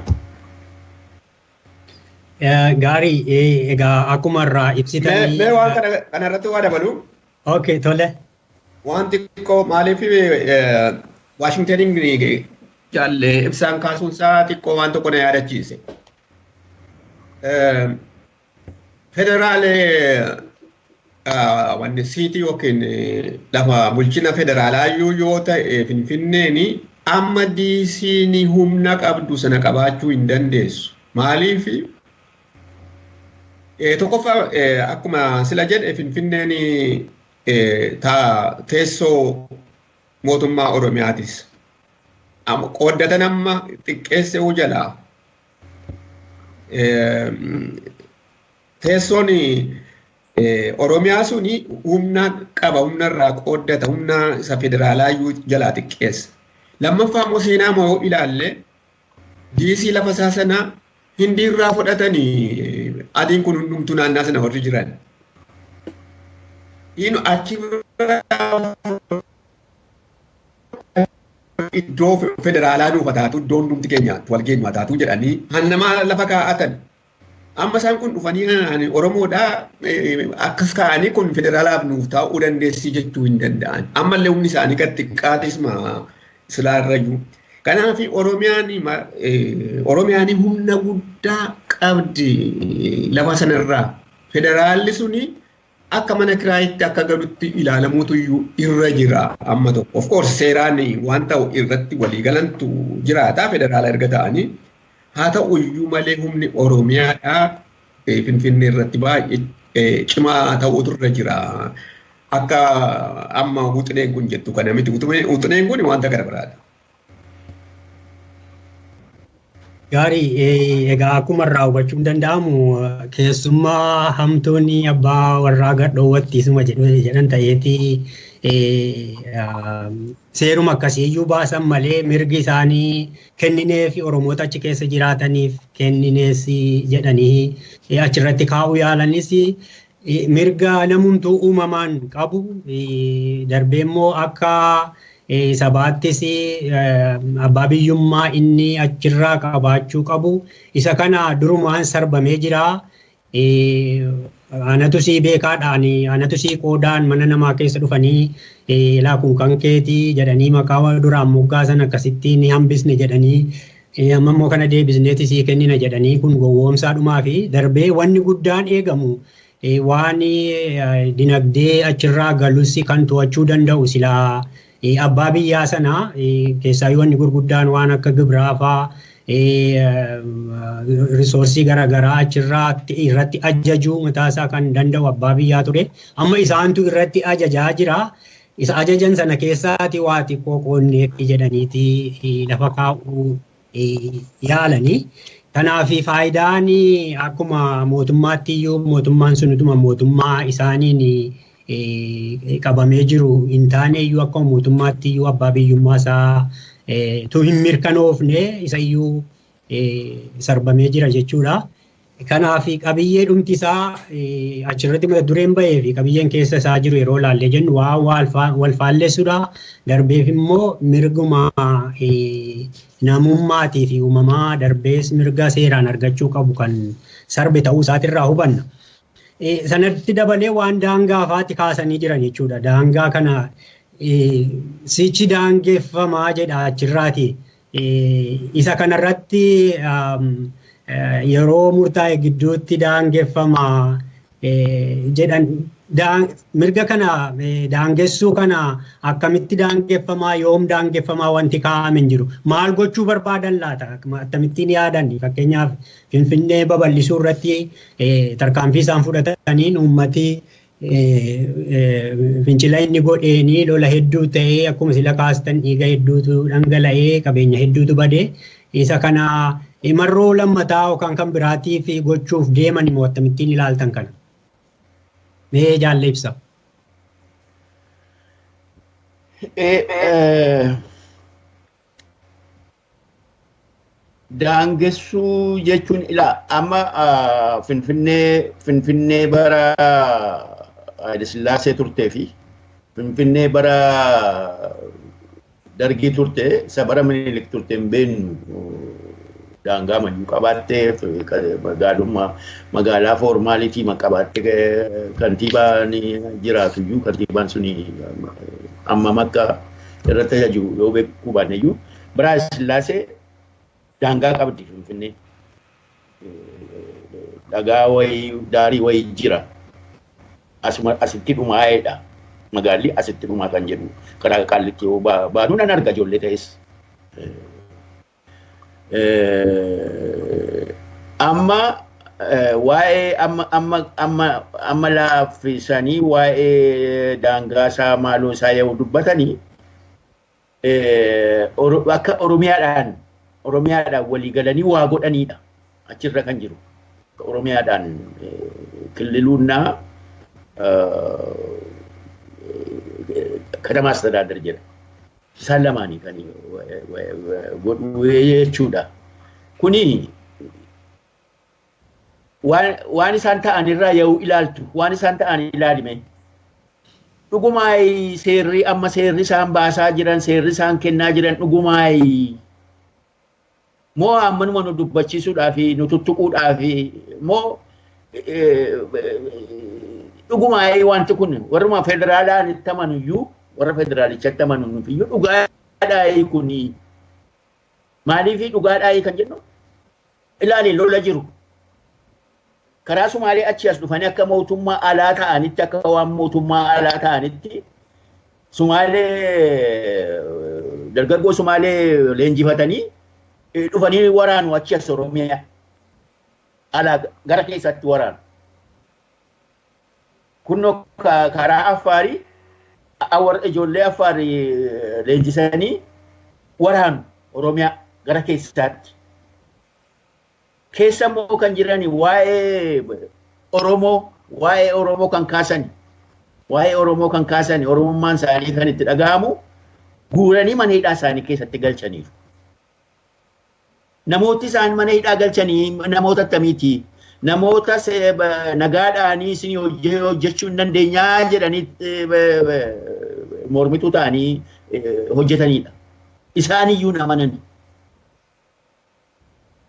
Speaker 2: Gaarii egaa akkuma irraa ibsitanii.
Speaker 5: Mee waan kanarratti waa dabalu.
Speaker 2: Okay, tole.
Speaker 5: Waan xiqqoo maaliif Waashingtaniin jaalle ibsaan kaasuun isaa xiqqoo waan tokko na yaadachiise. Federaalee wanni siitii yookiin lafa bulchina federaalaa yoo ta'e Finfinneeni amma diisiin humna qabdu sana qabaachuu hin dandeessu. Maaliif tokkoffaa akkuma sila jedhe Finfinneeni teessoo mootummaa Oromiyaatis. Qooddatan amma xiqqeessee jalaa. Teessoon Oromiyaa suni humna qaba, humna irraa qooddata, humna isa federaalaa jalaa xiqqeessa. Lammaffaa immoo seenaa moo ilaalle diisii lafa isaa sana Hindii irraa fudhatanii adiin kun hundumtuu naannaa sana warri jiran. Achi iddoo federaalaa nuuf taatu iddoo hundumti keenya wal geenyu taatu jedhanii hannamaa lafa kaa'atan. Amma isaan kun dhufanii Oromoodhaa akkas kaa'anii kun federaalaaf nuuf taa'uu dandeessii jechuu hin danda'an. Ammallee humni isaanii gad xiqqaatisma silaarrayyuu. Kanaaf Oromiyaan humna guddaa qabdi lafa sanarraa. Federaalli suni akka mana kiraayitti akka galutti ilaalamuutu irra jira amma tokko. Of course seeraan waan ta'u irratti waliigalantu jiraata federaala erga ta'anii. Haa ta'u iyyuu malee humni Oromiyaadhaa Finfinnee irratti baay'ee cimaa ta'utu irra jira. Akka amma wuxineen kun jettu kana miti. Wuxineen kun wanta gara biraadha.
Speaker 2: Gaarii egaa akkuma irraa hubachuun danda'amu keessummaa hamtoonni abbaa warraa gadhoowwatti isuma jedhan ta'eeti seeruma akkasii iyyuu baasan malee mirgi isaanii kenninee fi Oromoota achi keessa jiraataniif kenninees jedhanii achirratti kaa'uu yaalanis mirga namumtuu uumamaan qabu darbee immoo akka sabaattis abbaa biyyummaa inni achirraa qabaachuu qabu isa kana durumaan sarbamee jira. Anatu sii beekaadhaan anatu sii qoodaan mana namaa keessa dhufanii laakun kan keetii jedhanii maqaa duraan moggaasan akkasitti ni hambisne jedhanii amma immoo kana deebisneeti sii kennina jedhanii kun gowwoomsaadhumaa fi darbee wanni guddaan eegamu waan dinagdee achirraa galus kan to'achuu danda'u silaa abbaa biyyaa sana keessaa wanni gurguddaan waan akka gibraafaa risoorsii garaagaraa irratti ajajuu mataasaa kan danda'u abbaa biyyaa ture. Amma isaantu irratti ajajaa jira. Isa ajajan sana keessaati waa xiqqoo qoonnee jedhaniiti lafa kaa'uu yaalanii. Kanaaf faayidaan akkuma mootummaatti iyyuu mootummaan sunutuma mootummaa isaaniin qabamee jiru hin taane iyyuu akkuma mootummaatti iyyuu abbaa biyyummaa isaa tu hin mirkanoofne isa iyyuu sarbamee jira jechuudha. Kanaaf qabiyyee dhumti isaa achirratti mata dureen bahee fi qabiyyeen keessa isaa jiru yeroo laallee jennu waa wal faalleessudha. Darbeef immoo mirguma namummaatii fi uumamaa darbees mirga seeraan argachuu qabu kan sarbe ta'uu isaatirraa hubanna. Sanatti dabalee waan daangaa faatti kaasanii jiran jechuudha. Daangaa kana sichi daangeffamaa jedha achirraati. Isa kanarratti yeroo murtaa'e gidduutti daangeffamaa jedhan mirga kana daangessuu kana akkamitti daangeffamaa yoom daangeffamaa wanti kaa'ame hin jiru. Maal gochuu barbaadan laata? Akkamittiin yaadan fakkeenyaaf Finfinnee babal'isuu irratti tarkaanfii isaan fudhataniin uummati fincila inni godheenii lola hedduu ta'ee akkuma sila kaastan dhiiga hedduutu dhangala'ee qabeenya hedduutu badee isa kana marroo lammataa yookaan kan biraatiif gochuuf deeman immoo akkamittiin ilaaltan kana? Mee jaalle ibsa.
Speaker 4: Daangessuu jechuun amma Finfinnee bara Haayile Sillaasee turtee fi Finfinnee bara Dargii turte isa bara Minilik turte hin beeknu daangaa mayyuu qabaattee magaalaa foormaalitii qabaattee kantiibaan jiraatu iyyuu kantiibaan suni amma makka irratti tajaajilu yoo beekuu baanne iyyuu bara Haayile Sillaasee daangaa qabdi Finfinnee. Dhagaa wayii daarii wayii jira. asitti dhumaa'eedha. Magaalli asitti dhumaa kan jedhu karaa Qaallitti yoo baanu nan arga ijoollee ta'es. Amma waa'ee amma laaffisanii waa'ee daangaasaa maaloo isaa yoo dubbatanii akka Oromiyaadhaan walii galanii waa godhaniidha achirra kan jiru. Oromiyaadhaan killiluunnaa ከተማ አስተዳደር ጀረ ሰለማኒ ከኒ ወየቹዳ ኩኒ ዋኒ ሳንታ አንራ የው ኢላልቱ ዋኒ ሳንታ አን ኢላሊሜ ዱጉማይ ሴሪ አማ ሴሪ ሳን ባሳ ጅራን ሴሪ ሳን ከና ጅራን ዱጉማይ ሞ አመኑ መኑ ዱበቺሱ ዳፊ ኑቱቱቁ ዳፊ ሞ dhugumaa wanti kun warra federaalaan itti amanuyyuu warra federaalichatti amanuyyuu dhugaadhaa kun maaliif dhugaadhaa kan jennu ilaali lola jiru karaa Sumaalee achi as dhufanii akka mootummaa alaa ta'anitti akka waan mootummaa alaa ta'anitti Sumaalee dargaggoo Sumaalee leenjifatanii dhufanii waraanu achi as Oromiyaa alaa gara keessatti waraanu. Kunno karaa Afaarii awwar ijoollee Afaarii leenjisanii waraanu Oromiyaa gara keessaatti. Keessa immoo kan jirani waa'ee Oromoo kan kaasani. Waa'ee Oromoo kan kaasani Oromummaan isaanii kan itti dhagahamu guuranii mana hidhaa isaanii keessatti galchaniiru. Namooti isaan mana hidhaa galchanii namoota akkamiiti? Namoota nagaadhaanii isin hojjechuu hin dandeenyaa jedhanii mormituu ta'anii hojjetanidha. Isaaniyyuu namanani.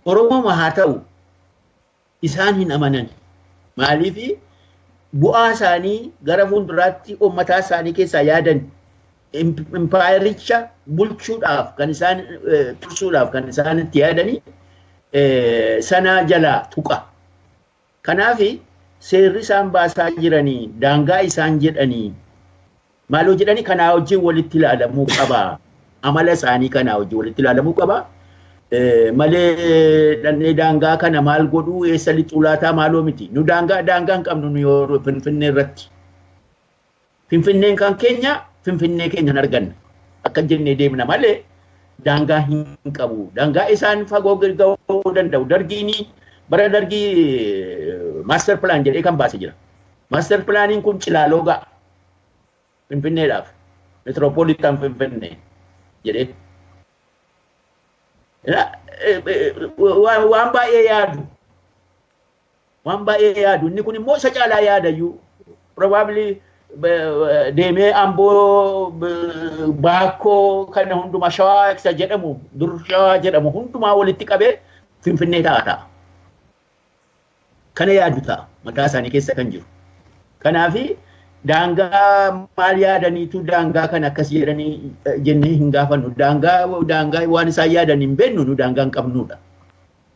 Speaker 4: Oromoo haa ta'u isaan hin amanan. Maaliif bu'aa isaanii gara fuulduraatti uummataa isaanii keessaa yaadan impaayericha bulchuudhaaf kan isaan tursuudhaaf kan isaan itti yaadanii sana jalaa tuqa. Kanaaf seerri isaan baasaa jiranii daangaa isaan jedhanii maaloo jedhanii kanaa wajjin walitti ilaalamuu qaba. Amala isaanii kanaa wajjin walitti ilaalamuu qaba. Malee dhannee daangaa kana maal godhuu eessa lixuu laataa maaloo miti. Nu daangaa hin qabnu nu yoo Finfinnee irratti. Finfinneen kan keenya Finfinnee keenya hin arganna. Akka jennee deemna malee daangaa hin qabu. Daangaa isaan fagoo gahuu danda'u. Dargiini bara dargii master plan jedhee kan baase jira. Master planiin kun Cilaaloo ga'a. Finfinneedhaaf. Metropolitan Finfinnee jedhee. Waan baay'ee yaadu. Inni kun immoo isa caalaa yaadayyuu. Probably deemee Amboo Baakkoo kana hundumaa Shawaa isa jedhamu dur Shawaa jedhamu hundumaa walitti qabee Finfinnee ta'a. Kana yaadu ta'a mataa isaanii keessa kan jiru. Kanaafi daangaa maal yaadaniitu daangaa kan akkas jedhanii jennee hin gaafannu. Daangaa waan isaan yaadan hin beeknu nu daangaa hin qabnudha.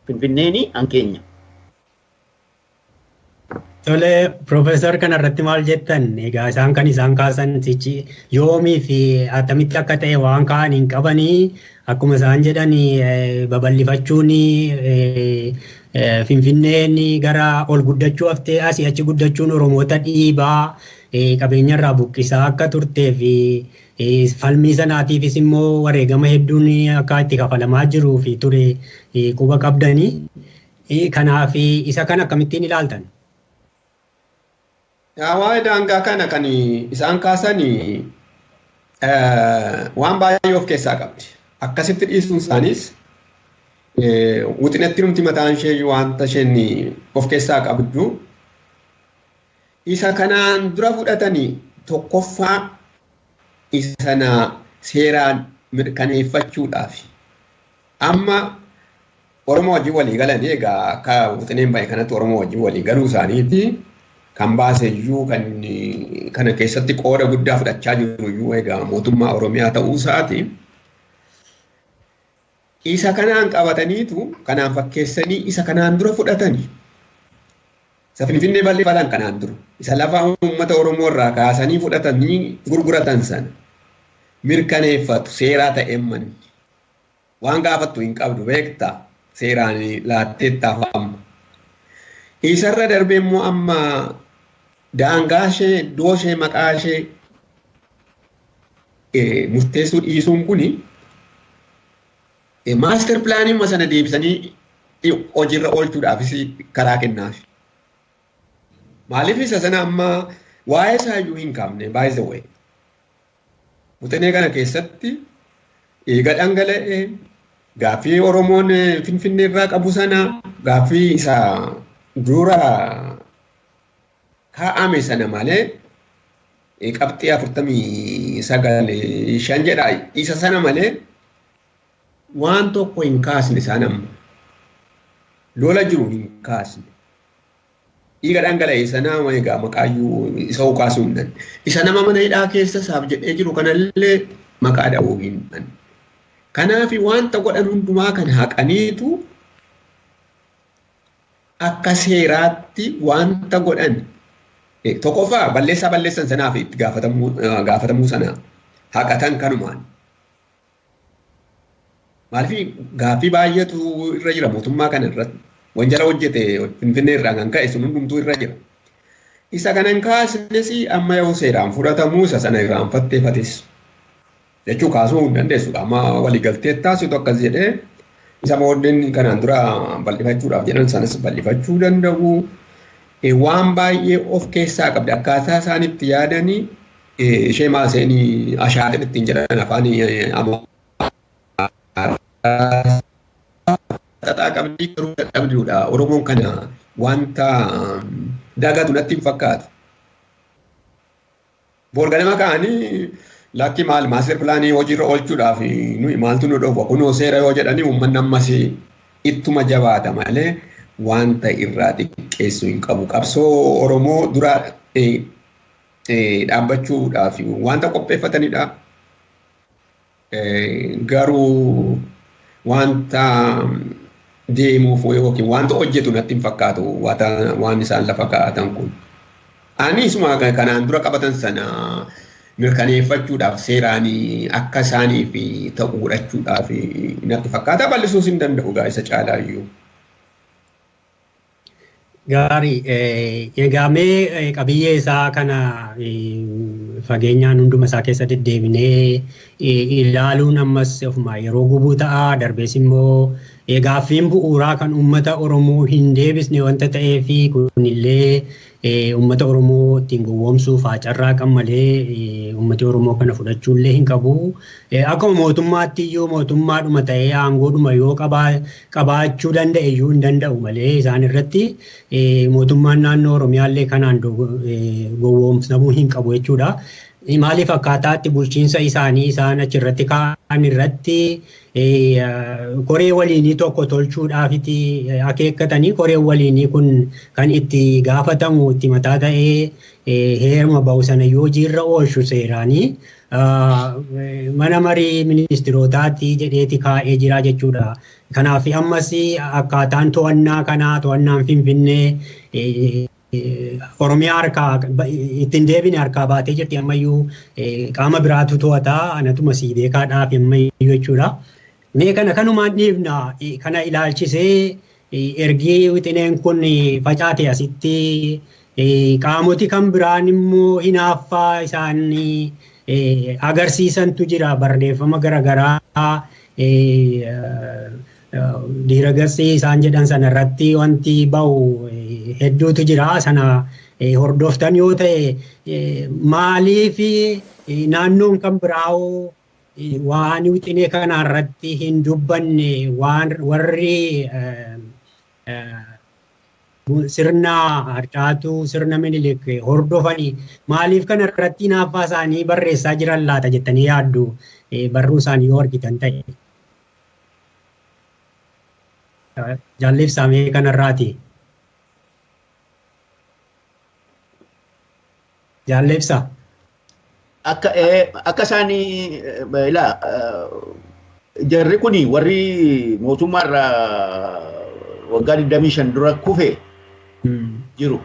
Speaker 4: Finfinneeni an keenya.
Speaker 2: Tole Profeesar kanarratti maal jettan egaa isaan kan isaan kaasan sichi yoomii fi attamitti akka ta'e waan kaan hin qabanii akkuma isaan jedhanii babal'ifachuun Finfinneen gara ol guddachuu haftee asii achi guddachuun Oromoota dhiibaa qabeenyarraa buqqisaa akka turtee fi falmii sanaatiifis immoo wareegama hedduun akka itti kafalamaa jiruu fi ture quba qabdanii. Kanaaf isa kan akkamittiin ilaaltan?
Speaker 5: Waa'ee daangaa kana kan isaan kaasan waan baay'ee of keessaa qabdi. Akkasitti dhiisuun isaaniis wixinatti numti mataan ishee wanta isheen of keessaa qabdu isa kanaan dura fudhatanii tokkoffaa isana seeraan mirkaneeffachuudhaaf amma Oromoo wajjin walii galan egaa akka wixineen baay'ee kanatti Oromoo wajjin walii galuu isaaniiti kan baaseyyuu kan kana keessatti qooda guddaa fudhachaa jiruyyuu egaa mootummaa Oromiyaa ta'uu isaati. Isa kanaan qabataniitu kanaan fakkeessanii isa kanaan dura fudhatanii Isa Finfinnee bal'ifatan kanaan dura. Isa lafa uummata Oromoo irraa kaasanii fudhatanii gurguratan sana mirkaneeffatu seeraa ta'een manni. Waan gaafattu hin qabdu beektaa seeraan laatteettaaf amma. Isarra darbee immoo amma daangaa ishee iddoo ishee maqaa ishee murteessuu dhiisuun kuni maaster pilaanii sana deebisanii hojiirra oolchuudhaafis karaa kennaaf. Maaliif isa sana amma waa'ee isaayyuu hin qabne by the way. Muuxannoo kana keessatti eega dhangala'ee gaaffii Oromoon Finfinnee irraa qabu sana gaaffii isa dura kaa'ame sana malee qabxii 49 jedha isa sana malee waan tokko hin kaasne isaan amma lola jiru hin kaasne. Dhiiga dhangala'e sana egaa maqaayyuu isa kaasuu hin dandeenye. Isa nama mana hidhaa keessa isaaf jedhee jiru kanallee maqaa dha'uu hin dandeenye. Kanaaf wanta godhan hundumaa kan haqaniitu akka seeraatti wanta godhan tokkoffaa balleessan sanaaf itti gaafatamuu sana haqatan kanumaan. Maaliif gaaffii baay'eetu irra jira mootummaa kana irratti. Wanjala hojjete Finfinnee irraa kan ka'e sun hundumtuu irra jira. Isa kanan kaasnes amma yoo seeraan fudhatamuu isa sana irraanfattee fates. Jechuu kaasuu hin dandeessu. Amma waliigaltee taasisu akkas jedhee isa booddeen kanaan dura bal'ifachuudhaaf jedhan sanas bal'ifachuu danda'u. Waan baay'ee of keessaa qabdi. Akkaataa isaan itti yaadanii ishee maaseenii ashaatiin ittiin jedhan afaan Tataa qabdii garuu dadhabduudha. Oromoon kana wanta dagatu natti hin fakkaatu. Boorganama ka'anii lakki maal maaster pilaanii hojiirra oolchuudhaaf nuyi maaltu nu dhoofa kunoo seera yoo jedhanii uummanni ammas ittuma jabaata malee wanta irraa xiqqeessu hin qabu. Qabsoo Oromoo dura dhaabbachuudhaaf wanta qopheeffatanidha. Garuu wanta deemuuf yookiin wanta hojjetu natti hin fakkaatu waan isaan lafa kaa'atan kun. Ani isuma kanaan dura qabatan sana mirkaneeffachuudhaaf seeraan akka isaaniif ta'u godhachuudhaaf natti fakkaata. Bal'isuus hin danda'u isa caalaayyuu.
Speaker 2: Gaarii egaa mee qabiyyee isaa kana fageenyaan hunduma isaa keessa deddeebinee ilaaluun ammas ofuma yeroo gubuu ta'a. Darbees immoo gaaffiin bu'uuraa kan uummata Oromoo hin deebisne wanta ta'eef kunillee uummata Oromoo ittiin gowwoomsuuf carraaqan malee uummati Oromoo kana fudhachuullee hin qabu. Akkuma mootummaatti iyyuu mootummaadhuma ta'ee aangoodhuma yoo qabaachuu danda'e iyyuu hin danda'u malee isaan irratti mootummaan naannoo Oromiyaallee kanaan gowwoomsamuu hin qabu jechuudha. Maaliif akkaataatti bulchiinsa isaanii isaan achirratti kaa'an irratti koree waliinii tokko tolchuudhaafiti akeekkatanii koree waliinii kun kan itti gaafatamu itti mataa ta'ee heeruma ba'u sana yoo hojiirra oolchu seeraanii mana marii ministirootaatti jedheeti kaa'ee jira jechuudha. Kanaaf ammas akkaataan to'annaa kanaa to'annaan Finfinnee Oromiyaa harkaa ittiin deebine harkaa baatee jirti ammayyuu qaama biraatu to'ataa anatuma sii beekaadhaaf ammayyuu jechuudha. Mee kana kanumaan dhiifna kana ilaalchisee ergii wixineen kun facaate asitti qaamoti kan biraan immoo hinaaffaa isaan agarsiisantu jira barreeffama garaagaraa diiragasii isaan jedhan sana irratti wanti ba'u hedduutu jira. Sana hordoftan yoo ta'e maaliif naannoon kan biraa'oo waan wixinee kana irratti hin dubbanne waan warri sirna harcaatuu sirna Minilik hordofanii maaliif kana irratti hinaaffaa isaanii barreessaa jiran laata jettanii yaaddu barruu isaanii yoo argitan ta'e. Jaalleefsaa mee kanarraati. Jaalleefsaa.
Speaker 4: Akka isaanii jarri kuni warri mootummaarraa waggaa 25 dura kufe jiru.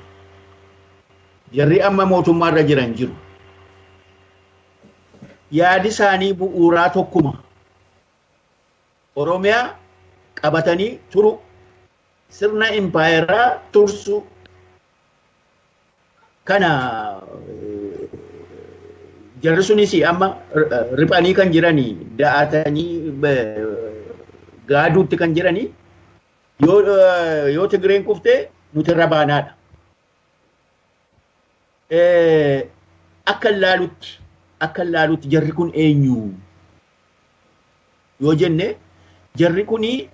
Speaker 4: Jarri amma mootummaarra jiran jiru. Yaadi isaanii bu'uuraa tokkuma. Oromiyaa qabatanii turu sirna impaayeraa tursu kana jarri sunis amma riphanii kan jiranii da'atanii gaaduutti kan jiranii yoo Tigreen kuftee nuti irra baanaadha. Akka ilaalutti jarri kun eenyu yoo jenne jarri kuni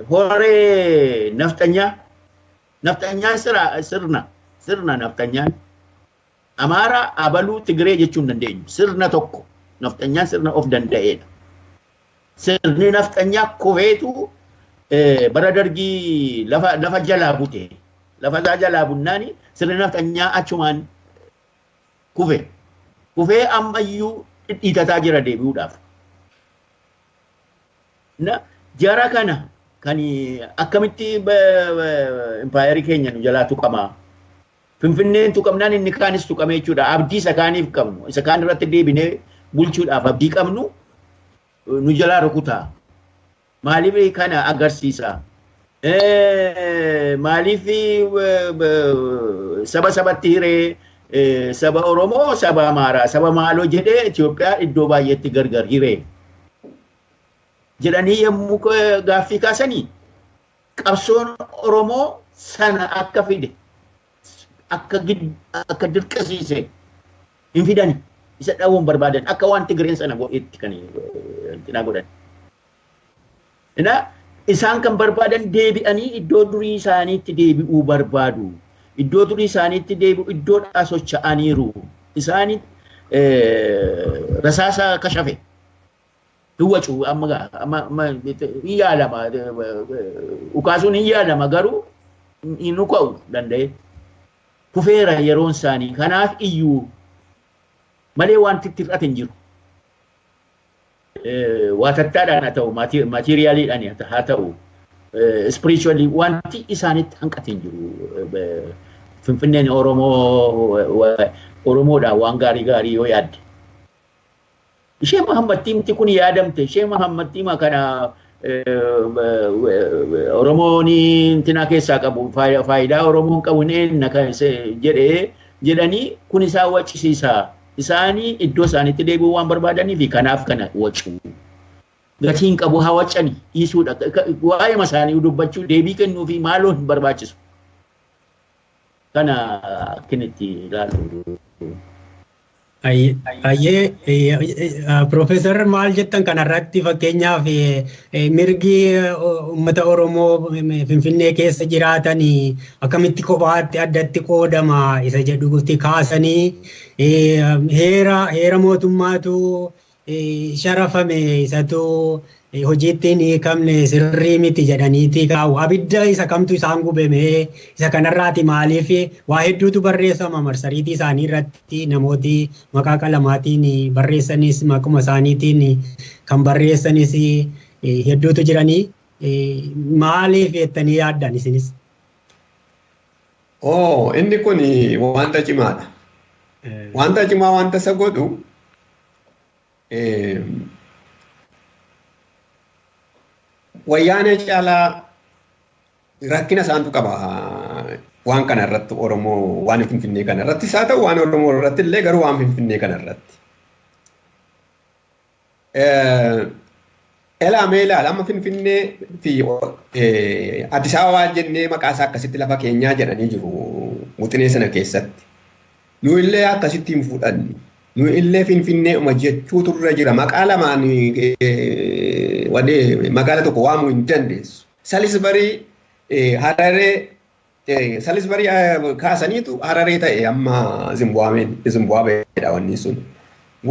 Speaker 4: horee nafxanyaan sirna nafxanyaan Amaara abaluu Tigree jechuun dandeenyu sirna tokko nafxanyaan sirna of danda'eedha. Sirni nafxanyaa kufeetu bara dargii lafa jalaa bute. Lafa isaa jalaa bunnaani sirni nafxanyaa achumaan kufee ammayyuu dhidhiitataa jira deebi'uudhaaf. Jara kana kan akkamitti impaayerii keenya nu jalaa tuqamaa. Finfinneen tuqamnaan inni kaanis tuqamee jechuudha. Abdii isa kaaniif qabnu. Isa kaan irratti deebinee bulchuudhaaf abdii qabnu nu jalaa rukutaa. Maaliif kana agarsiisa? Maaliif sabatti hiree saba Oromoo, saba Amaaraa, saba maaloo jedhee Itoophiyaa iddoo baay'eetti gargar hiree. Jedhanii yommuu gaaffii kaasanii qabsoon Oromoo sana akka fide akka dirqisiise hin fidani isa dhabuun barbaadan akka waan Tigreen sana godhetti kan itti godhan. Isaan kan barbaadan deebi'anii iddoo durii isaaniitti deebi'uu barbaadu. Iddoo durii isaaniitti deebi'u iddoodhaa socho'aniiru. Isaanii rasaasa kashafe. Duwwacu amma hin yaalama. Ukaasuun hin yaalama garuu hin uka'u danda'e. Kufeera yeroon isaanii. Kanaaf iyyuu malee wanti itti hir'ate hin jiru. Waatattaadhaan haa ta'u, maatiriyaaliidhaan haa ta'u, spiritually wanti isaanitti hanqate hin jiru. Finfinneen Oromoodhaan waan gaarii yoo yaadde. Ishee Mahammaddiimti kun yaadamte. Ishee Mahammaddiima kana Oromoon intina keessaa qabu faayidaa Oromoon qabu inni jedhanii kun isaa waccisiisa. Isaanii iddoo isaaniitti deebi'uu waan barbaadanii fi kanaaf kana waccu. Gatiin qabu haa waccani dhiisuudha. Waa'ee isaanii dubbachuu deebii kennuu fi maaloo hin barbaachisu. Kana akkinitti ilaalu.
Speaker 2: Profeesar maal jettan kanarratti fakkeenyaaf mirgi uummata Oromoo Finfinnee keessa jiraatan akkamitti kophaatti addatti qoodama isa jedhutti kaasanii heera mootummaatu sharafame isatu hojiitti hin hiikamne sirrii miti jedhaniiti kaa'u. Abidda isa kamtu isaan gubame isa kanarraati maaliif waa hedduutu barreeffama marsariitii isaanii irratti namooti maqaa qalamaatiin barreessanis maquma isaaniitiin kan barreessanis hedduutu jiranii maaliif jettanii yaaddan isinis?
Speaker 5: Inni kun wanta cimaadha. Wanta cimaa wanta isa godhu wayyaanee caalaa rakkina isaantu qaba waan kana irratti Oromoo waan Finfinnee kana irratti haa ta'u waan Oromoo irratti illee garuu waan Finfinnee kana irratti. Ilaala amma Finfinnee fi Addis Ababaa jennee maqaa isaa akkasitti lafa keenyaa jedhanii jiru wixinee sana keessatti. Nu illee akkasitti hin fudhannu. Nu illee Finfinnee jechuu turre jira maqaa lamaan magaala tokko waamuu hin dandeessu. Salisbarii Hararee Salisbarii kaasaniitu Hararee ta'e amma Zimbaabeedha wanni sun.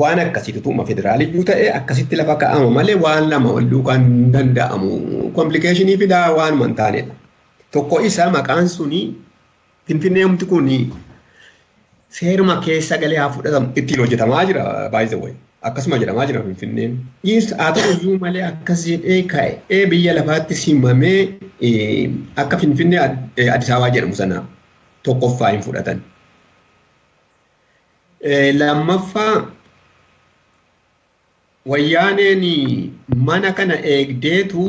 Speaker 5: Waan akkasitti tuuma federaaliyyuu ta'e akkasitti lafa kaa'ama malee waan lama wal duukaan danda'amu. Komplikeeshinii fidaa waan man taanedha. Tokko isaa maqaan suni Finfinneemti kuni seeruma keessa galee haa fudhatamu ittiin hojjetamaa jira by the way. Akkasuma jedhamaa jira Finfinneen. Haa ta'uyyuu malee akkas jedhee ka'ee biyya lafaatti simamee akka Finfinnee Addis Ababaa jedhamu sana tokkoffaa hin fudhatan. Lammaffaa wayyaaneen mana kana eegdeetu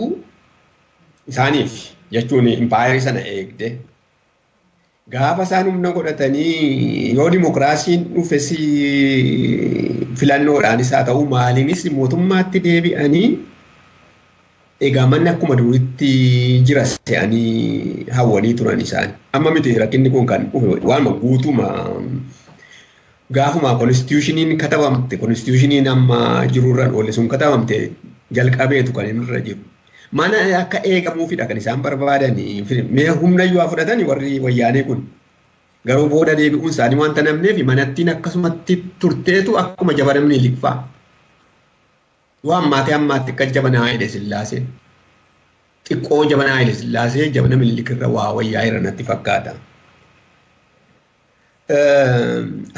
Speaker 5: isaaniif jechuun impaayerii sana eegde. Gaafa isaan humna godhatanii yoo dimokiraasiin dhufes filannoodhaanis haa ta'u maaliinis mootummaatti deebi'anii egaa manni akkuma duriitti jira se'anii hawwanii turan isaan. Amma miti rakkinni kun kan waanuma guutuma gaafuma konstitushiniin katabamte konstitushiniin amma jirurran oolle sun katabamte jalqabeetu kan inni irra jiru. Mana akka eegamuufidha kan isaan barbaadanii mee humna yoo fudhatanii warri wayyaanee kun garuu booda deebi'uun isaanii wanta namneef manattiin akkasumatti turteetu akkuma jabanamni likfaa. Waan ammaatti akka jabanaa Haile Sillaasee xiqqoo jabanaa Haile Sillaasee jabana Minilikirra waa wayyaa irra natti fakkaata.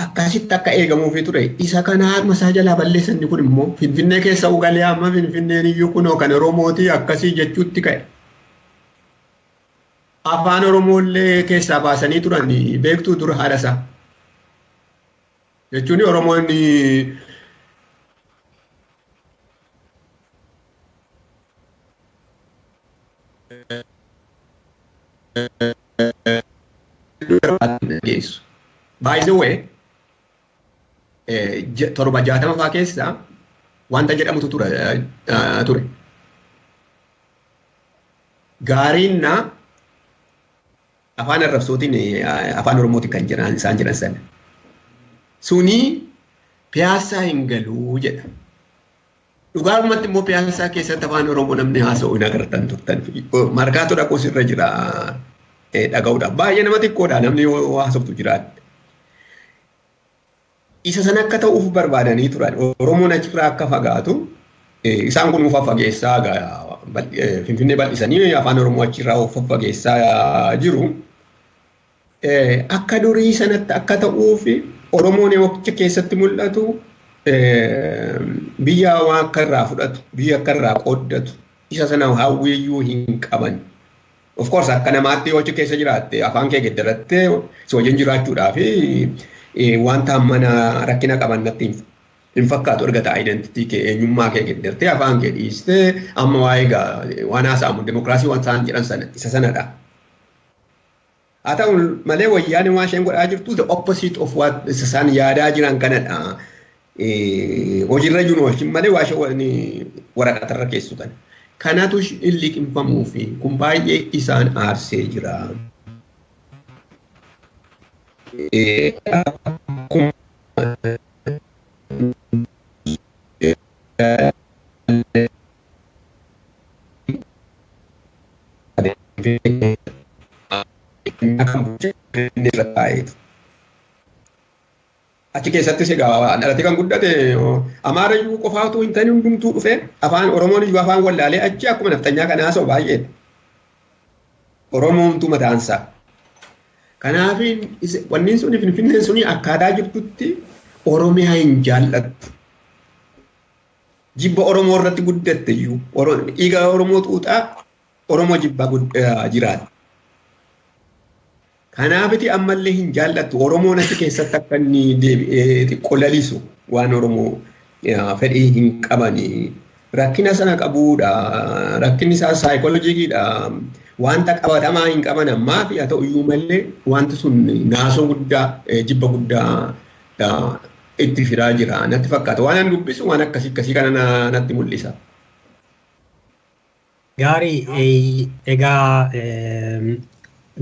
Speaker 5: Akkasitti akka eegamuufi ture isa kana masaa jalaa balleessanni kun immoo Finfinnee keessa ugalee amma Finfinneen iyyuu kunoo kan Oromootii akkasii jechuutti ka'e. Afaan Oromooillee keessaa baasanii turan beektuu ture haadha isaa. Jechuun Oromoonni geessu. By the way, torba jaatama fa'aa keessa wanta jedhamutu ture. Gaariin afaan arrabsootiin afaan Oromootiin kan jiran isaan jiran sana. Suni piyaasaa hin galuu jedha. Dhugaarumatti immoo piyaasaa keessatti afaan Oromoo namni haasa'u hin agartan turtan. Markaatoo dhaquus irra jira dhaga'uudhaaf. Baay'ee nama xiqqoodha namni haasoftu jiraatti. Isa sana akka ta'uuf barbaadanii turan. Oromoon achirraa akka fagaatu isaan kun uffaa fageessaa Finfinnee bal'isanii afaan Oromoo achirraa uffaa fageessaa jiru. Akka durii sanatti akka ta'uuf Oromoon waqticha keessatti mul'atu biyya waan akka irraa fudhatu, biyya akka irraa qooddatu, isa sana hawwiyyuu hin qaban. Of course akka namaatti yoo achi keessa jiraatte afaan kee geddarattee si wajjin jiraachuudhaaf wanta mana rakkina qaban natti hin fakkaatu argata identitii kee eenyummaa kee geddartee afaan kee dhiistee amma waa'ee waan haasa'amu dimokiraasii waan isaan jedhan sana isa sanadha. Haa ta'u malee wayyaanee waan isheen godhaa jirtu the opposite of what isaan yaadaa jiran kanadha. Hojiirra jiru wajjin malee waa ishee waraqatarra keessu kana. Kanatu liqimfamuu fi kun baay'ee isaan aarsee jira. Achi keessatti egaa dhalatee kan guddate Amaarayyuu qofaatu hin ta'in hundumtuu dhufe afaan Oromoon iyyuu afaan wallaalee achi akkuma naftanyaa kana haasa'u baay'eedha. Oromoomtu mataansaa. Kanaaf wanni suni Finfinneen suni akkaataa jirtutti Oromiyaa hin jaallattu. Jibba Oromoo irratti guddatte iyyuu dhiiga Oromoo xuuxaa Oromoo jibbaa jiraata. Kanaafiti ammallee hin jaallattu Oromoon achi keessatti akka inni deebi'ee xiqqoo lalisu waan Oromoo fedhii hin qabani. Rakkina sana qabuudha. Rakkinni isaa saayikolojiidha. Wanta qabatamaa hin qaban ammaa fi haa ta'u iyyuu malee wanti sun naasoo guddaa jibba guddaa itti fidaa jira. Natti fakkaata waan an dubbisu waan akkasii kana natti mul'isa.
Speaker 2: Gaarii egaa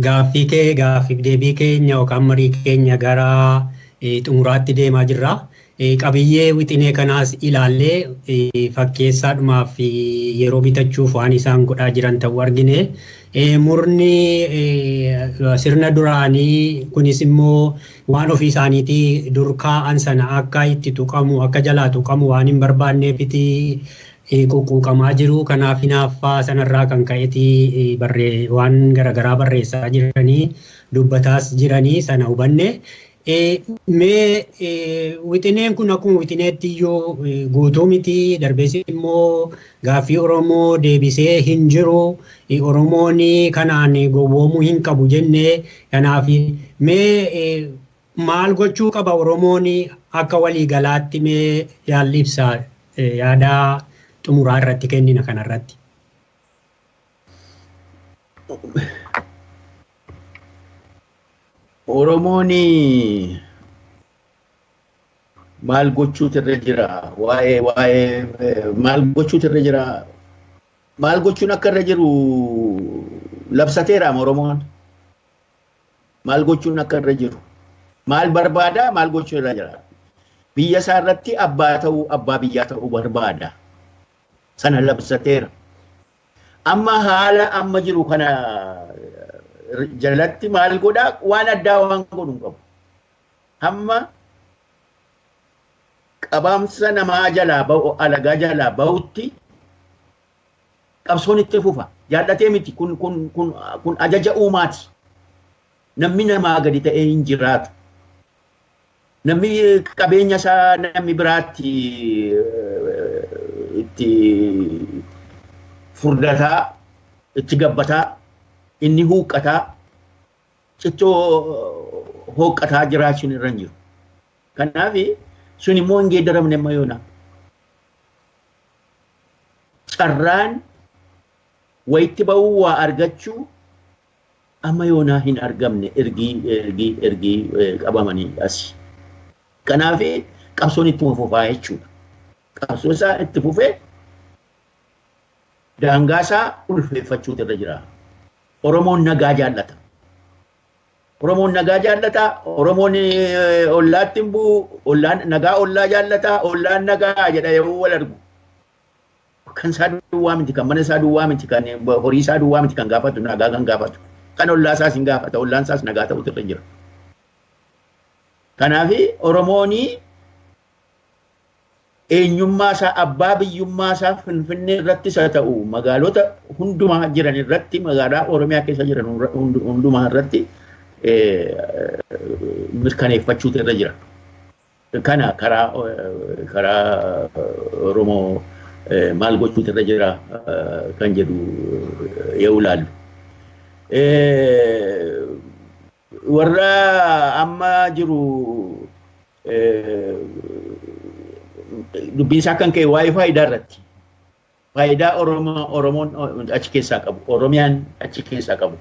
Speaker 2: gaaffiif deebii keenya yookaan marii keenya gara xumuraatti deemaa jirra. Qabiyyee wixinee kanaas ilaallee fakkeessaadhumaaf yeroo bitachuuf waan isaan godhaa jiran ta'uu argine. Murni sirna duraanii kunis immoo waan ofii isaaniitii dur kaa'an sana akka itti tuqamu akka jalaa tuqamu waan hin barbaanneefiti quuqamaa jiru. Kanaaf hinaaffaa sanarraa kan ka'eeti waan garaagaraa barreessaa jiranii dubbataas jiranii sana hubanne. Mee wixineen kun akkuma wixineetti iyyuu guutuu miti darbees immoo gaaffii Oromoo deebisee hin jiru Oromoon kanaan gowwoomuu hin qabu jennee kanaaf mee maal gochuu qaba Oromoon akka waliigalaatti mee yaalli ibsaa yaada xumuraa irratti kennina kanarratti.
Speaker 4: Oromoon maal gochuutu irra jira? Maal gochuutu irra jira? Maal gochuun akka irra jiru labsateera Oromoon. Maal gochuun akka irra jiru? Maal barbaada? Maal gochuu irra jira? Biyya isaa irratti abbaa ta'uu, abbaa biyyaa ta'uu barbaada. Sana labsateera. Amma haala amma jiru kana jalatti maal godhaa? Waan addaa waan godhu qabu. Hamma qabaamsa namaa jalaa ba'u, alagaa jalaa ba'utti qabsoon itti fufa. Jaallatee miti kun ajaja uumaati. Namni namaa gadi ta'ee hin jiraatu. Namni qabeenya isaa namni biraatti itti furdataa, itti gabbataa, inni huuqqataa, cittoo hooqqataa jiraachuun irra hin jiru. Kanaaf sun immoo hin geeddaramne amma yoona. Carraan wayitti ba'uu waa argachuu amma yoonaa hin argamne ergii qabamanii asi. Kanaaf qabsoon itti fufaa jechuudha. Qabsoon isaa itti fufee daangaa isaa ulfeeffachuutu irra jira. Oromoon nagaa jaallata. Oromoon nagaa jaallata. Oromoon ollaatti hin bu'u. Nagaa ollaa jaallata. Ollaan nagaa jedha yeroo wal argu. Kan isaa duwwaa miti, kan mana isaa duwwaa miti, kan horii isaa duwwaa miti kan gaafatu, nagaa kan gaafatu. Kan ollaa isaas hin gaafata. Ollaan isaas nagaa ta'utu irra jira. Kanaaf Oromoon eenyummaa isaa abbaa biyyummaa isaa Finfinnee irrattis haa ta'u magaalota hundumaa jiran irratti magaalaa Oromiyaa keessa jiran hundumaa irratti mirkaneeffachuutu irra jira. Kana karaa Oromoo maal gochuutu irra jira kan jedhu yoo ilaallu. Warra amma jiru dubbiin isaa kan ka'e waa'ee faayidaa irratti. Faayidaa Oromoon achi keessaa qabu, Oromiyaan achi keessaa qabu.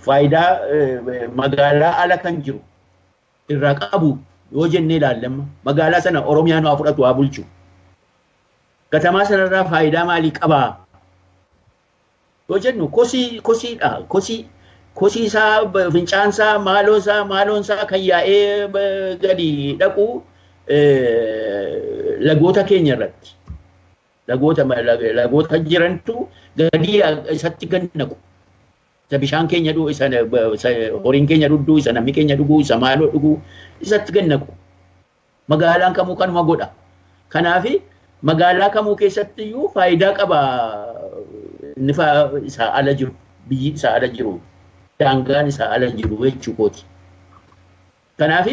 Speaker 4: Faayidaa magaalaa ala kan jiru irraa qabu yoo jennee ilaallamma magaalaa sana Oromiyaan waa fudhatu waa bulchu. Katamaa sanarraa faayidaa maalii qabaa? Yoo jennu kosiidha. Kosii isaa, fincaan isaa, maaloon isaa kan yaa'ee gadi dhaqu lagoota keenya irratti. Lagoota jirantu gadi isatti gadi naqu. Isa bishaan keenya dhuguu, isa horiin keenya dhuguu, isa namni keenya dhuguu, isa maaloo dhuguu isatti gadi naqu. Magaalaan kamuu kanuma godha. Kanaaf magaalaa kamuu keessatti iyyuu faayidaa qaba. Inni isaa ala jiru, biyyi isaa ala jiru. Daangaan isaa ala jiru jechuukooti. Kanaaf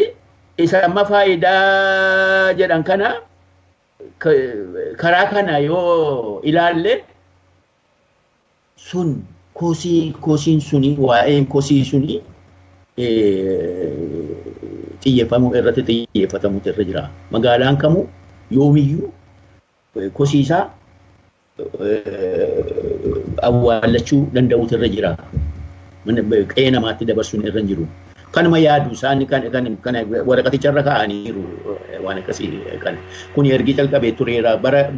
Speaker 4: isa amma faayidaa jedhan kana karaa kana yoo ilaalle sun kosiin suni waa'een kosii suni xiyyeeffatamuutu irra jira. Magaalaan kamuu yoomiyyuu kosiisaa awwaallachuu danda'uutu irra jira. Qe'ee namaatti dabarsuun irra hin jiru. Kanuma yaadu isaan kan waraqaticha irra kaa'aniiru waan akkasii kan. Kun ergi jalqabee tureera bara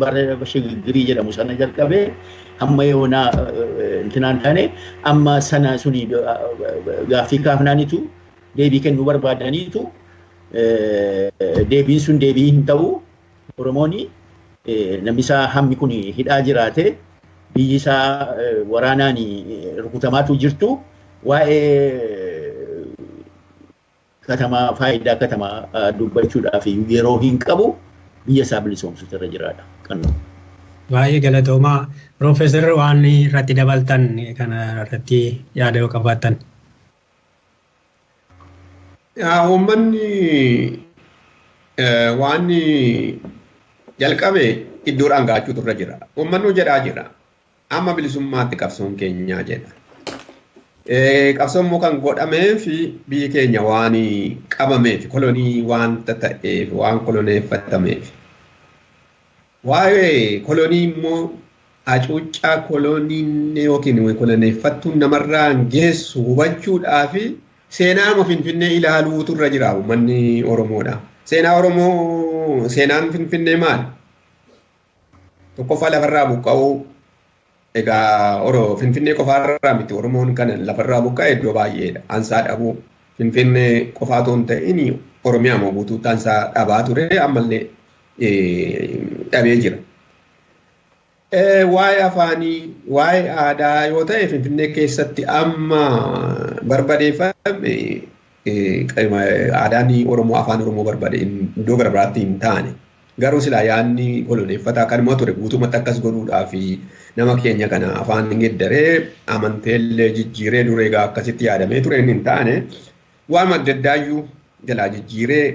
Speaker 4: shiggirii jedhamu sana jalqabee amma yoonaa intinaan taane amma sana suni gaaffii kaafnaanitu deebii kennuu barbaadaniitu deebiin sun deebii hin ta'u. Oromoon namni isaa hammi kun hidhaa jiraate biyyi isaa waraanaan rukutamaatu jirtu. Waa'ee katamaa faayidaa katamaa dubbachuudhaaf yeroo hin qabu biyya isaa bilisoomsuutu irra jiraadha.
Speaker 2: Baay'ee galatoomaa. Piroofeesar waan irratti dabaltan kana irratti yaada yoo qabaattan.
Speaker 5: Uummanni waan jalqabe iddoodhaan gaachuutu irra jira. Uummanni jedhaa jira. Amma bilisummaatti qabsoon keenyaa jedha. Qabsoon immoo kan godhamee fi biyyi keenya waan qabameef kolonii waanta ta'eef waan koloneeffatameef. Waa'ee kolonii immoo hacuuccaa koloniin yookiin koloneeffattuun namarraan geessu hubachuudhaa fi seenaa Finfinnee ilaaluutu irra jira uummanni Oromoodha. Seenaan Finfinnee maali? Tokkoffaa lafarraa buqqa'uu egaa Finfinnee qofaarraa miti Oromoon kana lafarraa buqqa'e iddoo baay'eedha. Ansaa dhabuu Finfinnee qofaa otoo hin ta'in Oromiyaa moo guutuutti ansaa dhabaa ture ammallee dhabee jira. Waa'ee afaanii, waa'ee aadaa yoo ta'e Finfinnee keessatti amma barbadeeffame aadaan Oromoo afaan Oromoo barbaade iddoo gara biraatti hin taane. Garuu silaa yaadni koloneeffataa kanuma ture guutumatti akkas godhuudhaa fi nama keenya kana afaan geddaree amanteellee jijjiiree dur egaa akkasitti yaadamee ture hin taane waan adda addaayyuu jalaa jijjiiree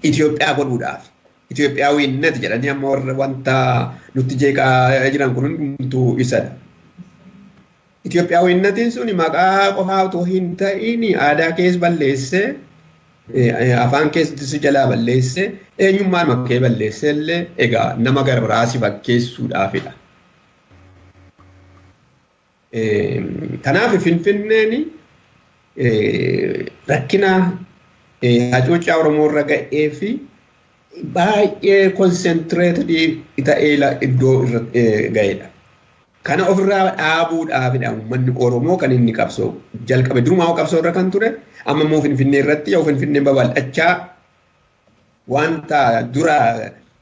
Speaker 5: Itoophiyaa godhuudhaaf. Itoophiyaawwinnati jedhanii amma warra wanta nutti jeeqaa jiran kun hundumtuu isadha. Itoophiyaawwinnatiin sun maqaa qofaa otoo hin ta'in aadaa kees balleessee afaan keessatti jalaa balleessee eenyummaan makkee balleessee illee egaa nama gara biraasi fakkeessuudhaafidha. Kanaaf Finfinneen rakkina hacuuccaa Oromoo irra ga'ee fi baay'ee konsentireetidii ta'ee iddoo ga'edha. Kana ofirraa dhaabuudhaafidha uummanni Oromoo kan inni qabsoo jalqabe durumaa qabsoo irra kan ture amma immoo Finfinnee irratti yoo Finfinneen babal'achaa wanta dura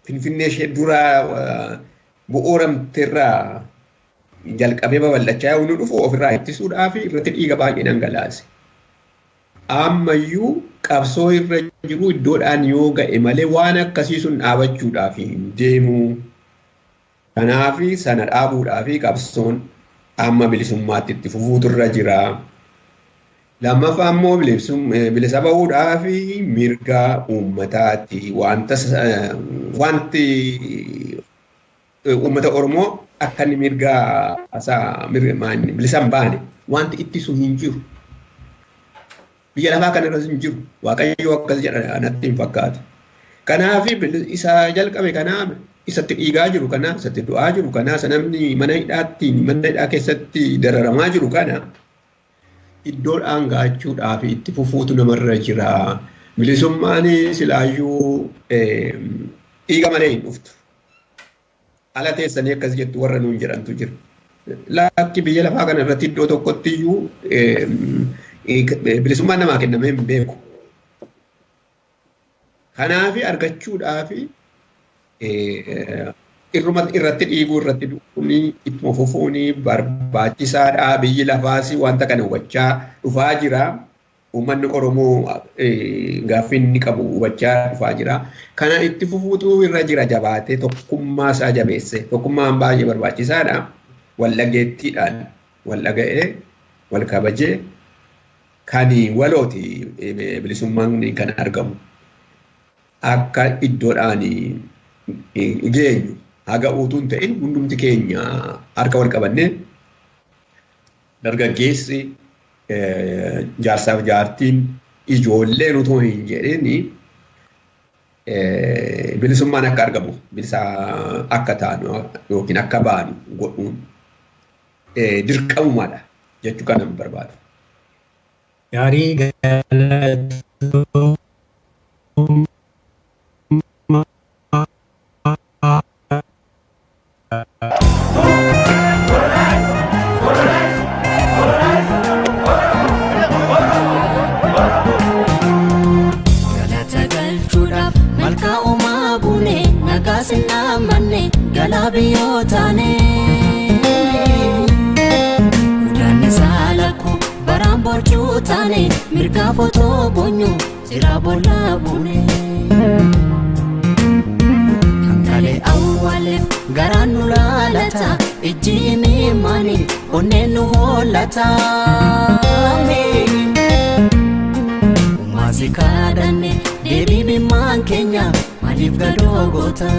Speaker 5: Finfinnee ishee dura bu'uuramteerraa jalqabee babal'achaa yoo dhufu ofirraa ittisuudhaaf irratti dhiiga baay'ee dhangalaase. Ammayyuu qabsoo irra jiru iddoodhaan yoo ga'e malee waan akkasii sun dhaabachuudhaaf deemuu. Kanaaf sana dhaabuudhaaf qabsoon amma bilisummaatti itti fufuutu irra jira. Lammaffaa immoo bilisa bahuudhaaf mirga uummataati. Wanti uummata Oromoo akka inni mirga bilisa hin baane wanti ittisu hin jiru. Biyya lafaa kana irra hin jiru. Waaqayyo akkas jedha natti hin fakkaatu. Kanaaf isa jalqabe kanaaf isatti dhiigaa jiru kana isatti du'aa jiru kana namni mana hidhaa keessatti dararamaa jiru kana iddoodhaan gaachuudhaaf itti fufuutu namarra jira. Bilisummaan silaayyuu dhiiga malee hin dhuftu. Ala teessanii akkas jettu warra nuun jedhantu jira. Lakki biyya lafaa kana irratti iddoo tokkotti iyyuu bilisummaan namaa kennamee hin beeku. Kanaaf argachuudhaaf irratti dhiiguu irratti du'uun ittuma fufuun barbaachisaadha. Biyyi lafaas wanta kana hubachaa dhufaa jira. Uummanni Oromoo gaaffii inni qabu hubachaa dhufaa jira. Kana itti fufuutu irra jira jabaatee tokkummaa isaa jabeesse. Tokkummaan baay'ee barbaachisaadha. Wal dhageettiidhaan wal dhaga'ee wal kabajee kan walooti bilisummaan kan argamu. Akka iddoodhaan geenyu haga utuun ta'in hundumti keenya harka wal qabannee dargaggeessi jaarsaaf jaartiin ijoolleen utoo hin jedhin bilisummaan akka argamu bilisa akka taanu yookiin akka baanu godhuun dirqamumaadha jechuu kana barbaadu.
Speaker 2: Gaarii galatoo Sinamane galabiyotane Udane salaku barambo chutane mirga foto bonyo sirabola bune Kangale awale garanu lalata ijimi mani onenu holata
Speaker 1: Umaasi kaadhanne deebii bimmaan keenya maaliif gadoo goota.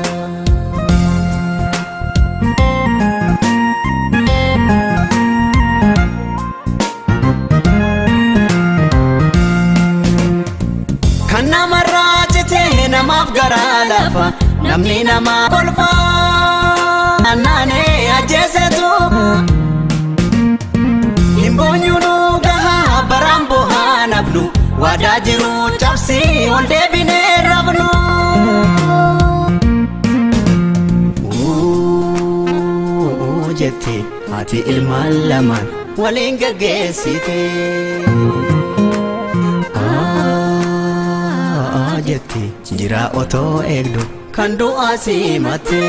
Speaker 1: Kan namarraa jitee namaaf garaa lafa namni namaa kolfa naanee ajjeesetu hin boonyuunu gahaa baraan bohaa nafnu waadaa jiru cabsii ol deebinee rabnu. Jette haati ilmaan lamaan waliin gaggeessite. Jette jira otoo eegdu kan du'aa simate.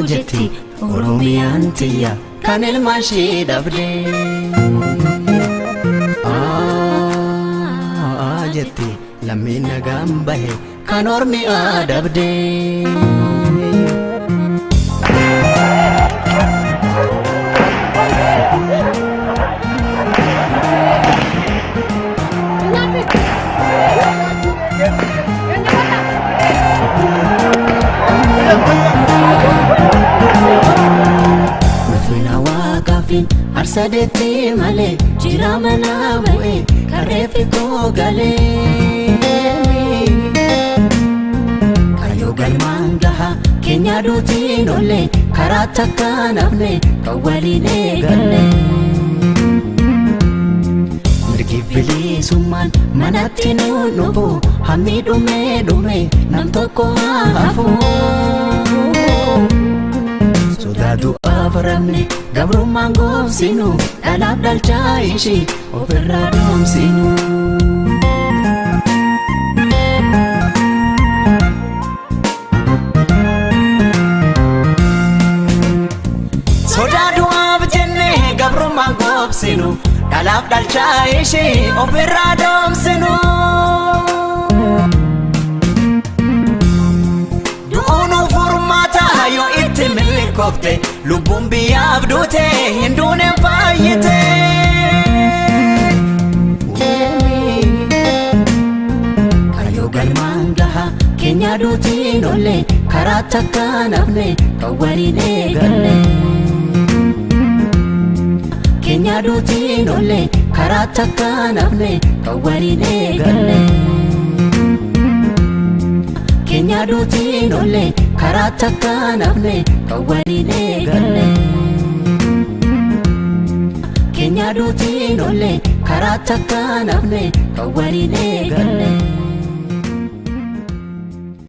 Speaker 1: Jette Oromiyaan tiyya kan ilmaan ishee dhabde. Jette lammiin nagaan bahe kan ormi adabde. Ulfina waaqaafin arsadeetti malee jira mana bu'e karreefi koo galee. Kayyoo galmaan gaha keenya duutiin olle karaa takka nafne kan waliin eegalle. Mirgi bilisummaan manatti nuun dhufu hammi dhume nam tokko haa hafu. Sodaa du'aaf rabne gabrummaan goomsinu dhalaaf dhalchaa ishii ofirraa dhoomsinu. Sodaa du'aaf jenne gabrummaan goomsinu dhalaaf dhalchaa ishii ofirraa dhoomsinu. Kofte lubbuun biyyaaf duute hin duuneen faayyite. Kayyoo galmaan gaha keenya duutiin olle karaa takka nafne kan waliin eegalle. Keenya duutiin olle karaa takka nafne kan waliin eegalle. Keenya duutiin olle karaa takka nafne kan waliin eegalle. Keenya duutiin olle karaa takka nafne kan waliin eegalle.